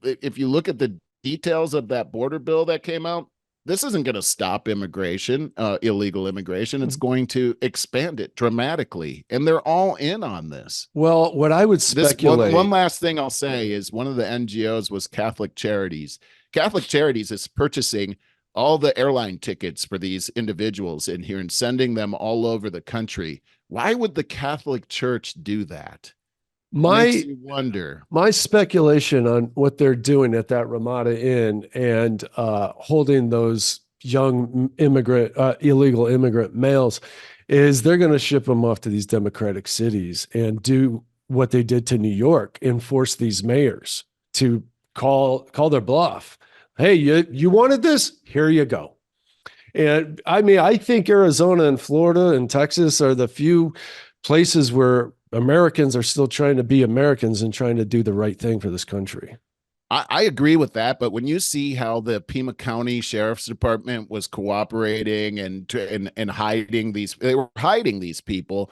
Speaker 1: if you look at the details of that border bill that came out, this isn't going to stop immigration, illegal immigration. It's going to expand it dramatically, and they're all in on this.
Speaker 2: Well, what I would
Speaker 1: This one
Speaker 2: speculate.
Speaker 1: last thing I'll say is one of the NGOs was Catholic Charities. Catholic Charities is purchasing all the airline tickets for these individuals in here and sending them all over the country. Why would the Catholic Church do that? Makes
Speaker 2: My
Speaker 1: you wonder.
Speaker 2: my speculation on what they're doing at that Ramada Inn and holding those young illegal immigrant males is they're going to ship them off to these democratic cities and do what they did to New York and force these mayors to call their bluff. Hey, you wanted this? Here you go. And I mean, I think Arizona and Florida and Texas are the few places where Americans are still trying to be Americans and trying to do the right thing for this country.
Speaker 1: I agree with that, but when you see how the Pima County Sheriff's Department was cooperating and hiding they were hiding these people.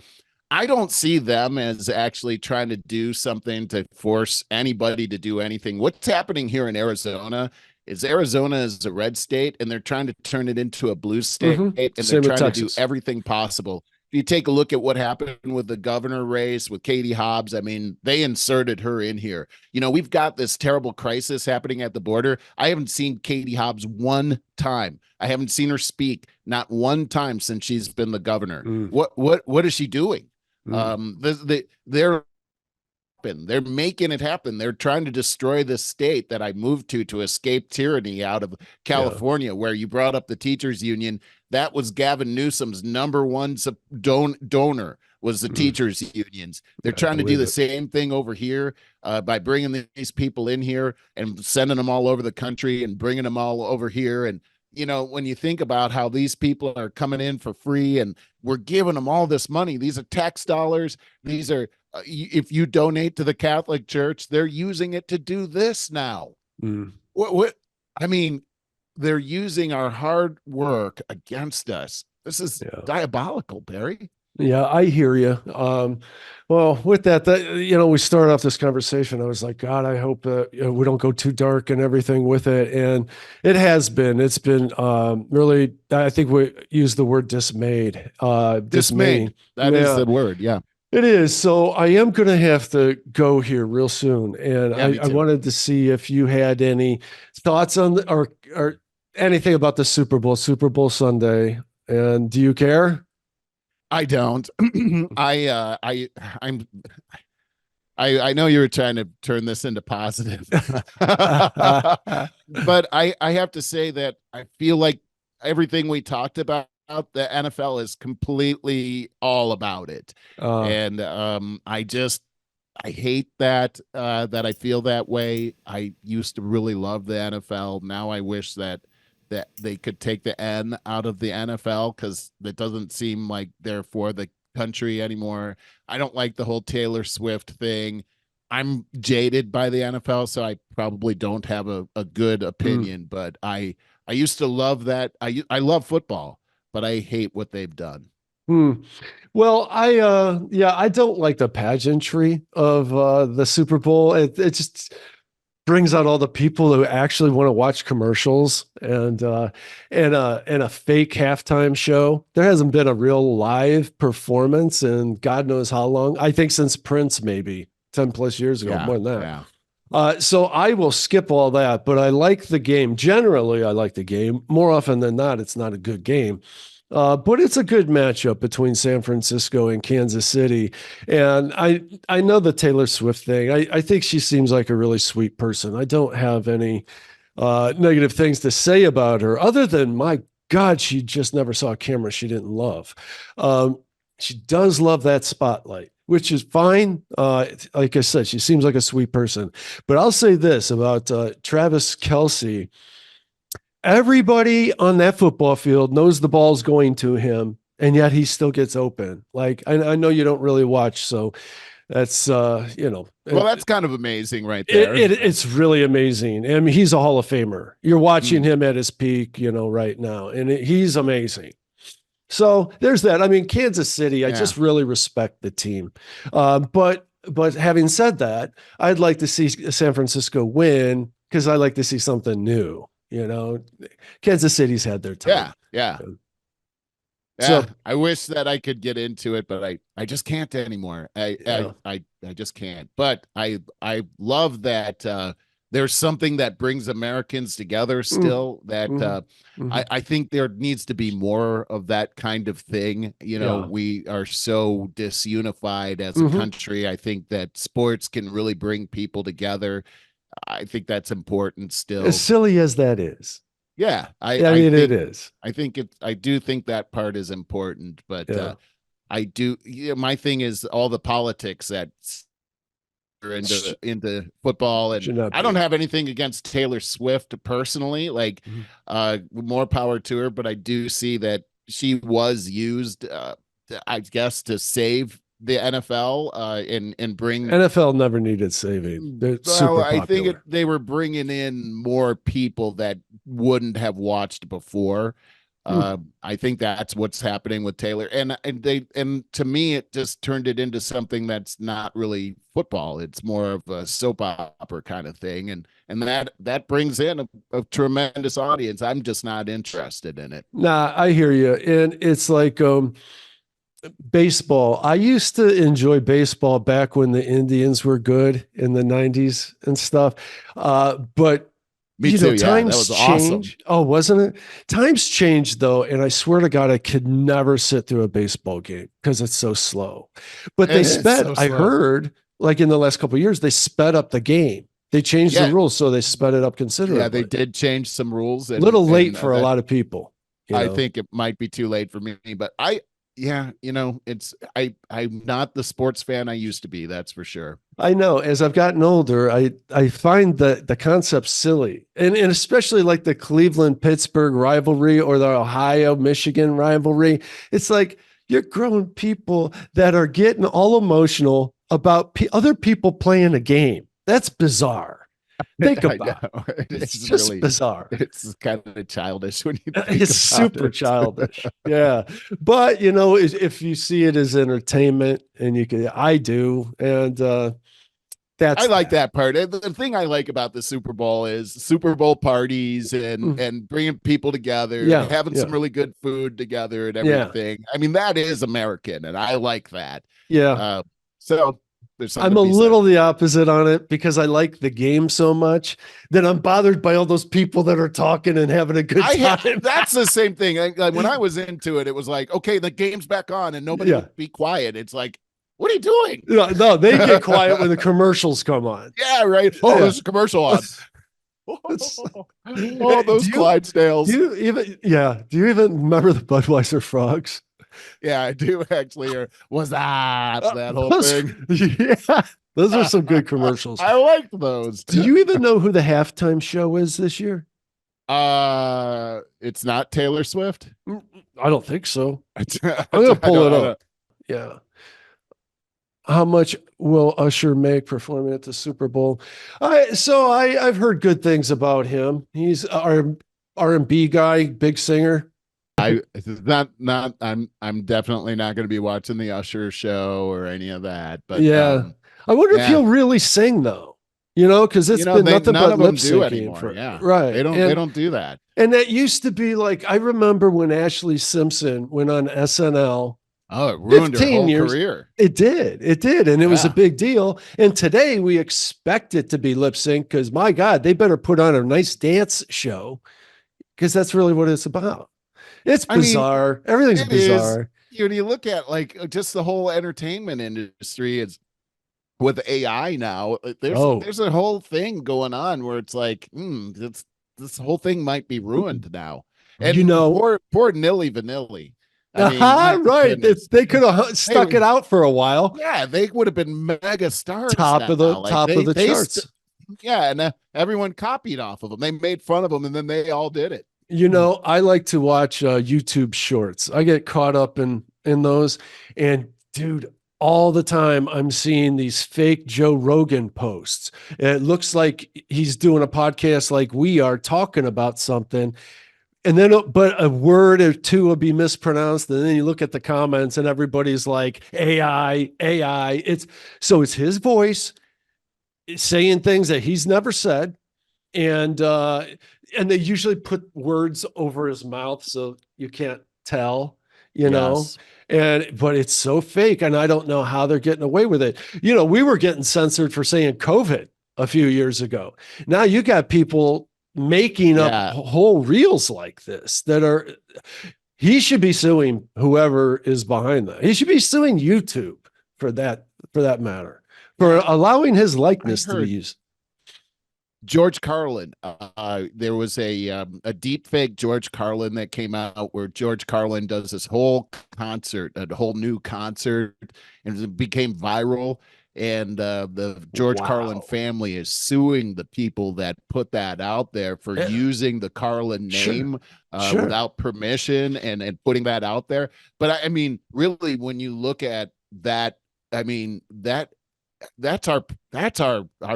Speaker 1: I don't see them as actually trying to do something to force anybody to do anything. What's happening here in Arizona is a red state, and they're trying to turn it into a blue state, and they're
Speaker 2: Same with
Speaker 1: trying to do
Speaker 2: Texas.
Speaker 1: everything possible. If you take a look at what happened with the governor race with Katie Hobbs, I mean, they inserted her in here. We've got this terrible crisis happening at the border. I haven't seen Katie Hobbs one time. I haven't seen her speak not one time since she's been the governor.
Speaker 2: Mm,
Speaker 1: What is she doing?
Speaker 2: mm,
Speaker 1: They're making it happen. They're trying to destroy the state that I moved to escape tyranny out of
Speaker 2: yeah.
Speaker 1: California, where you brought up the teachers union. That was Gavin Newsom's number one donor, was the
Speaker 2: Mm,
Speaker 1: teachers unions. They're
Speaker 2: I
Speaker 1: trying to do
Speaker 2: believe
Speaker 1: the
Speaker 2: it.
Speaker 1: same thing over here by bringing these people in here and sending them all over the country and bringing them all over here. And when you think about how these people are coming in for free and we're giving them all this money, these are tax dollars. These are if you donate to the Catholic Church, they're using it to do this now.
Speaker 2: Mm,
Speaker 1: What I mean, they're using our hard work against us. This is
Speaker 2: yeah.
Speaker 1: diabolical, Barry.
Speaker 2: Yeah, I hear you. Well, with that, we started off this conversation. I was like, God, I hope we don't go too dark and everything with it. And it has been. It's been really. I think we use the word dismayed. Dismaying.
Speaker 1: Dismayed. That is
Speaker 2: Yeah,
Speaker 1: the word. Yeah.
Speaker 2: it is. So I am going to have to go here real soon, and
Speaker 1: Yeah, me
Speaker 2: I
Speaker 1: too.
Speaker 2: wanted to see if you had any thoughts on or anything about the Super Bowl Sunday. And do you care?
Speaker 1: I don't. I'm I know you were trying to turn this into positive. But I have to say that I feel like everything we talked about the NFL is completely all about it.
Speaker 2: Uh,
Speaker 1: And I hate that that I feel that way. I used to really love the NFL. Now I wish that they could take the N out of the NFL because it doesn't seem like they're for the country anymore. I don't like the whole Taylor Swift thing. I'm jaded by the NFL, so I probably don't have a good opinion, but I used to love that. I love football, but I hate what they've done.
Speaker 2: hmm. Well, I don't like the pageantry of the Super Bowl. It just brings out all the people who actually want to watch commercials and a fake halftime show. There hasn't been a real live performance in God knows how long. I think since Prince, maybe 10 plus years ago,
Speaker 1: Yeah,
Speaker 2: more than that.
Speaker 1: yeah.
Speaker 2: So I will skip all that, but I like the game. Generally, I like the game. More often than not, it's not a good game. But it's a good matchup between San Francisco and Kansas City. And I know the Taylor Swift thing. I think she seems like a really sweet person. I don't have any negative things to say about her, other than, my God, she just never saw a camera she didn't love. She does love that spotlight, which is fine. Like I said, she seems like a sweet person. But I'll say this about Travis Kelce. Everybody on that football field knows the ball's going to him, and yet he still gets open. Like, I know you don't really watch, so that's
Speaker 1: Well, that's kind of amazing right there.
Speaker 2: it's really amazing. I mean, he's a Hall of Famer. You're watching him at his peak, right now, and he's amazing. So there's that. I mean, Kansas City, I just really respect the team. But having said that, I'd like to see San Francisco win because I like to see something new. Kansas City's had their time.
Speaker 1: Yeah.
Speaker 2: So
Speaker 1: I wish that I could get into it, but I just can't anymore. I just can't. But I love that there's something that brings Americans together still. That I think there needs to be more of that kind of thing. We are so disunified as a country. I think that sports can really bring people together. I think that's important still.
Speaker 2: As silly as that is.
Speaker 1: Yeah.
Speaker 2: I mean, it is.
Speaker 1: I do think that part is important, but I do. My thing is all the politics that are into football, and I don't have anything against Taylor Swift personally. Like, more power to her, but I do see that she was used, I guess, to save the NFL and bring
Speaker 2: NFL never needed saving. They're super popular.
Speaker 1: I think they were bringing in more people that wouldn't have watched before. I think that's what's happening with Taylor, and to me it just turned it into something that's not really football. It's more of a soap opera kind of thing, and that brings in a tremendous audience. I'm just not interested in it.
Speaker 2: Nah, I hear you, and it's like baseball. I used to enjoy baseball back when the Indians were good in the 90s and stuff. But
Speaker 1: me too.
Speaker 2: Times
Speaker 1: that was
Speaker 2: change.
Speaker 1: Awesome.
Speaker 2: Oh, wasn't it? Times changed though, and I swear to God, I could never sit through a baseball game because it's so slow. But I heard, like in the last couple of years, they sped up the game. They changed the rules, so they sped it up considerably.
Speaker 1: Yeah, they did change some rules.
Speaker 2: A little late for a lot of people.
Speaker 1: I think it might be too late for me, but I'm not the sports fan I used to be. That's for sure.
Speaker 2: I know. As I've gotten older, I find the concept silly, and especially like the Cleveland-Pittsburgh rivalry or the Ohio-Michigan rivalry. It's like you're grown people that are getting all emotional about other people playing a game. That's bizarre. Think about it. It's just really bizarre.
Speaker 1: It's kind of childish when you think
Speaker 2: it's super childish. Yeah. But if you see it as entertainment, and I do. And I
Speaker 1: like that part. The thing I like about the Super Bowl is Super Bowl parties and bringing people together, having some really good food together and everything. I mean, that is American, and I like that.
Speaker 2: Yeah.
Speaker 1: So
Speaker 2: I'm a little the opposite on it because I like the game so much that I'm bothered by all those people that are talking and having a good time.
Speaker 1: That's the same thing. Like when I was into it, it was like, okay, the game's back on and nobody would be quiet. It's like, what are you doing?
Speaker 2: No, they get quiet when the commercials come on.
Speaker 1: Yeah, right. Oh, there's a commercial on.
Speaker 2: It's
Speaker 1: Oh,
Speaker 2: like,
Speaker 1: those
Speaker 2: do
Speaker 1: Clydesdales.
Speaker 2: you even, yeah, do you even remember the Budweiser frogs?
Speaker 1: Yeah, I do actually. Or was that whole
Speaker 2: Those,
Speaker 1: thing?
Speaker 2: yeah, those are some good commercials.
Speaker 1: I liked those.
Speaker 2: Do you even know who the halftime show is this year?
Speaker 1: It's not Taylor Swift.
Speaker 2: I don't think so.
Speaker 1: I
Speaker 2: I'm gonna pull it
Speaker 1: I
Speaker 2: up.
Speaker 1: don't.
Speaker 2: Yeah. How much will Usher make performing at the Super Bowl? I've heard good things about him. He's our R&B guy, big singer.
Speaker 1: It's not. I'm definitely not going to be watching the Usher show or any of that. But
Speaker 2: Yeah. I wonder if
Speaker 1: yeah,
Speaker 2: he'll really sing though. Because it's been
Speaker 1: they
Speaker 2: nothing
Speaker 1: none
Speaker 2: but
Speaker 1: of
Speaker 2: lip
Speaker 1: them do
Speaker 2: syncing
Speaker 1: anymore.
Speaker 2: for
Speaker 1: Yeah,
Speaker 2: right.
Speaker 1: they
Speaker 2: And
Speaker 1: don't do that.
Speaker 2: that used to be like I remember when Ashley Simpson went on SNL
Speaker 1: Oh, it ruined her
Speaker 2: 15
Speaker 1: whole
Speaker 2: years.
Speaker 1: career.
Speaker 2: It did. It did. And it was a
Speaker 1: Yeah.
Speaker 2: big deal. And today we expect it to be lip sync because my God, they better put on a nice dance show because that's really what it's about. It's
Speaker 1: I mean,
Speaker 2: bizarre. Everything's
Speaker 1: it is.
Speaker 2: bizarre.
Speaker 1: When you look at like just the whole entertainment industry is with AI now.
Speaker 2: Oh,
Speaker 1: There's a whole thing going on where it's like, this whole thing might be ruined now.
Speaker 2: you
Speaker 1: And
Speaker 2: know,
Speaker 1: poor Nilly Vanilli. I mean,
Speaker 2: aha,
Speaker 1: my
Speaker 2: right.
Speaker 1: goodness.
Speaker 2: They could have
Speaker 1: They
Speaker 2: stuck it out for a while.
Speaker 1: Yeah, they would have been mega stars
Speaker 2: Top
Speaker 1: now.
Speaker 2: of the
Speaker 1: Like
Speaker 2: top of the charts.
Speaker 1: yeah, and everyone copied off of them. They made fun of them, and then they all did it.
Speaker 2: I like to watch YouTube shorts. I get caught up in those, and dude, all the time I'm seeing these fake Joe Rogan posts. It looks like he's doing a podcast like we are talking about something, and then but a word or two will be mispronounced, and then you look at the comments, and everybody's like AI, AI. It's his voice saying things that he's never said and and they usually put words over his mouth so you can't tell, you know.
Speaker 1: Yes.
Speaker 2: And but it's so fake, and I don't know how they're getting away with it. We were getting censored for saying COVID a few years ago. Now you got people making up
Speaker 1: Yeah.
Speaker 2: whole reels like this that are. He should be suing whoever is behind that. He should be suing YouTube for that matter, for
Speaker 1: Yeah.
Speaker 2: allowing his
Speaker 1: I
Speaker 2: likeness to be
Speaker 1: heard
Speaker 2: used.
Speaker 1: George Carlin. There was a deep fake George Carlin that came out where George Carlin does this whole concert, a whole new concert, and it became viral. And the George Carlin
Speaker 2: Wow.
Speaker 1: family is suing the people that put that out there for
Speaker 2: Yeah,
Speaker 1: using the Carlin
Speaker 2: sure.
Speaker 1: name
Speaker 2: Sure.
Speaker 1: without permission and putting that out there. But I mean, really, when you look at that, I mean that's our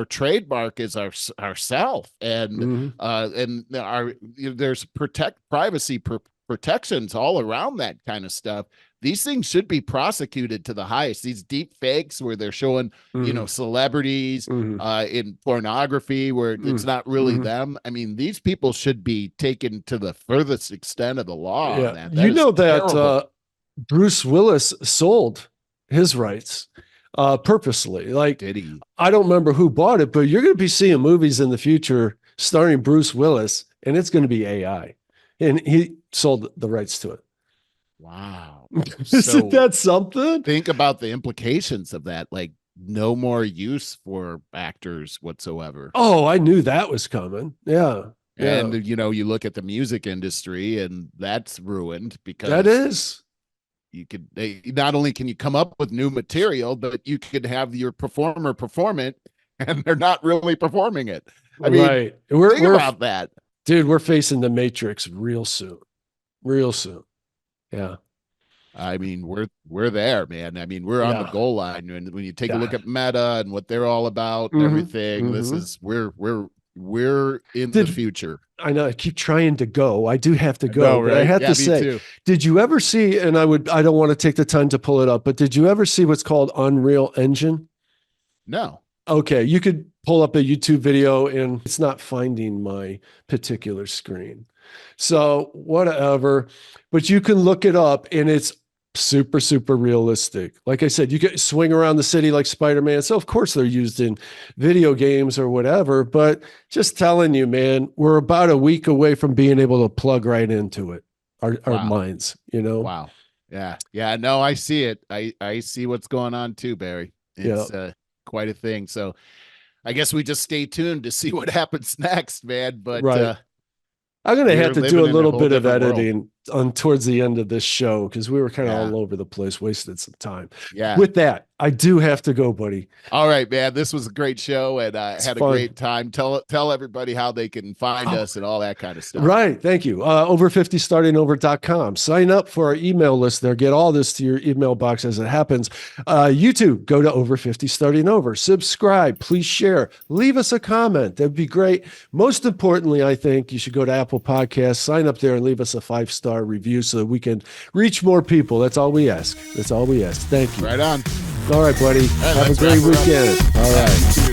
Speaker 1: trademark is our self
Speaker 2: Mhm.
Speaker 1: and our there's privacy protections all around that kind of stuff. These things should be prosecuted to the highest. These deep fakes where they're showing
Speaker 2: Mhm.
Speaker 1: celebrities
Speaker 2: Mhm.
Speaker 1: in pornography where it's
Speaker 2: Mhm.
Speaker 1: not really
Speaker 2: Mhm.
Speaker 1: them. I mean, these people should be taken to the furthest extent of the law on
Speaker 2: Yeah.
Speaker 1: that. That
Speaker 2: You
Speaker 1: is
Speaker 2: know that
Speaker 1: terrible.
Speaker 2: Bruce Willis sold his rights purposely. Like,
Speaker 1: Did he?
Speaker 2: I don't remember who bought it, but you're going to be seeing movies in the future starring Bruce Willis, and it's going to be AI. And he sold the rights to it.
Speaker 1: Wow.
Speaker 2: Isn't
Speaker 1: So
Speaker 2: that something?
Speaker 1: think about the implications of that. Like no more use for actors whatsoever.
Speaker 2: Oh, I knew that was coming. Yeah. Yeah.
Speaker 1: And you look at the music industry and that's ruined
Speaker 2: That
Speaker 1: because
Speaker 2: is.
Speaker 1: you could not only can you come up with new material, but you could have your performer perform it and they're not really performing it. I mean,
Speaker 2: Right. We're
Speaker 1: think
Speaker 2: we're
Speaker 1: about that.
Speaker 2: dude, we're facing the Matrix real soon. Real soon. Yeah.
Speaker 1: I mean, we're there, man. I mean, we're on the
Speaker 2: Yeah.
Speaker 1: goal line. And when you take a look
Speaker 2: Yeah.
Speaker 1: at Meta and what they're all about and
Speaker 2: Mm-hmm.
Speaker 1: everything, this
Speaker 2: Mm-hmm.
Speaker 1: is we're in the
Speaker 2: Did
Speaker 1: future.
Speaker 2: I know I keep trying to go. I do have to
Speaker 1: No,
Speaker 2: go, but I
Speaker 1: right?
Speaker 2: had
Speaker 1: Yeah,
Speaker 2: to
Speaker 1: me
Speaker 2: say,
Speaker 1: too.
Speaker 2: did you ever see, and I don't want to take the time to pull it up, but did you ever see what's called Unreal Engine?
Speaker 1: No.
Speaker 2: Okay, you could pull up a YouTube video and it's not finding my particular screen. So whatever, but you can look it up and it's super, super realistic. Like I said, you get swing around the city like Spider-Man. So of course they're used in video games or whatever, but just telling you, man, we're about a week away from being able to plug right into it. Our
Speaker 1: Wow.
Speaker 2: minds, you know?
Speaker 1: Wow. Yeah. Yeah. No, I see it. I see what's going on too, Barry.
Speaker 2: Yeah.
Speaker 1: It's quite a thing. So I guess we just stay tuned to see what happens next, man. But
Speaker 2: Right. I'm going to have to
Speaker 1: we're
Speaker 2: do a
Speaker 1: living in a
Speaker 2: little
Speaker 1: whole
Speaker 2: bit of
Speaker 1: different world.
Speaker 2: editing on towards the end of this show because we were kind of
Speaker 1: Yeah.
Speaker 2: all over the place, wasted some time.
Speaker 1: Yeah.
Speaker 2: With that, I do have to go, buddy.
Speaker 1: All right, man. This was a great show, and I had
Speaker 2: fun.
Speaker 1: a great time. Tell everybody how they can find us and all that kind of stuff.
Speaker 2: Right. Thank you. Over50startingover.com. Sign up for our email list there. Get all this to your email box as it happens. YouTube, go to Over 50 Starting Over. Subscribe. Please share. Leave us a comment. That'd be great. Most importantly, I think you should go to Apple Podcasts, sign up there, and leave us a 5-star review so that we can reach more people. That's all we ask. That's all we ask. Thank you.
Speaker 1: Right on.
Speaker 2: All right, buddy.
Speaker 1: All right,
Speaker 2: have a great weekend. All right.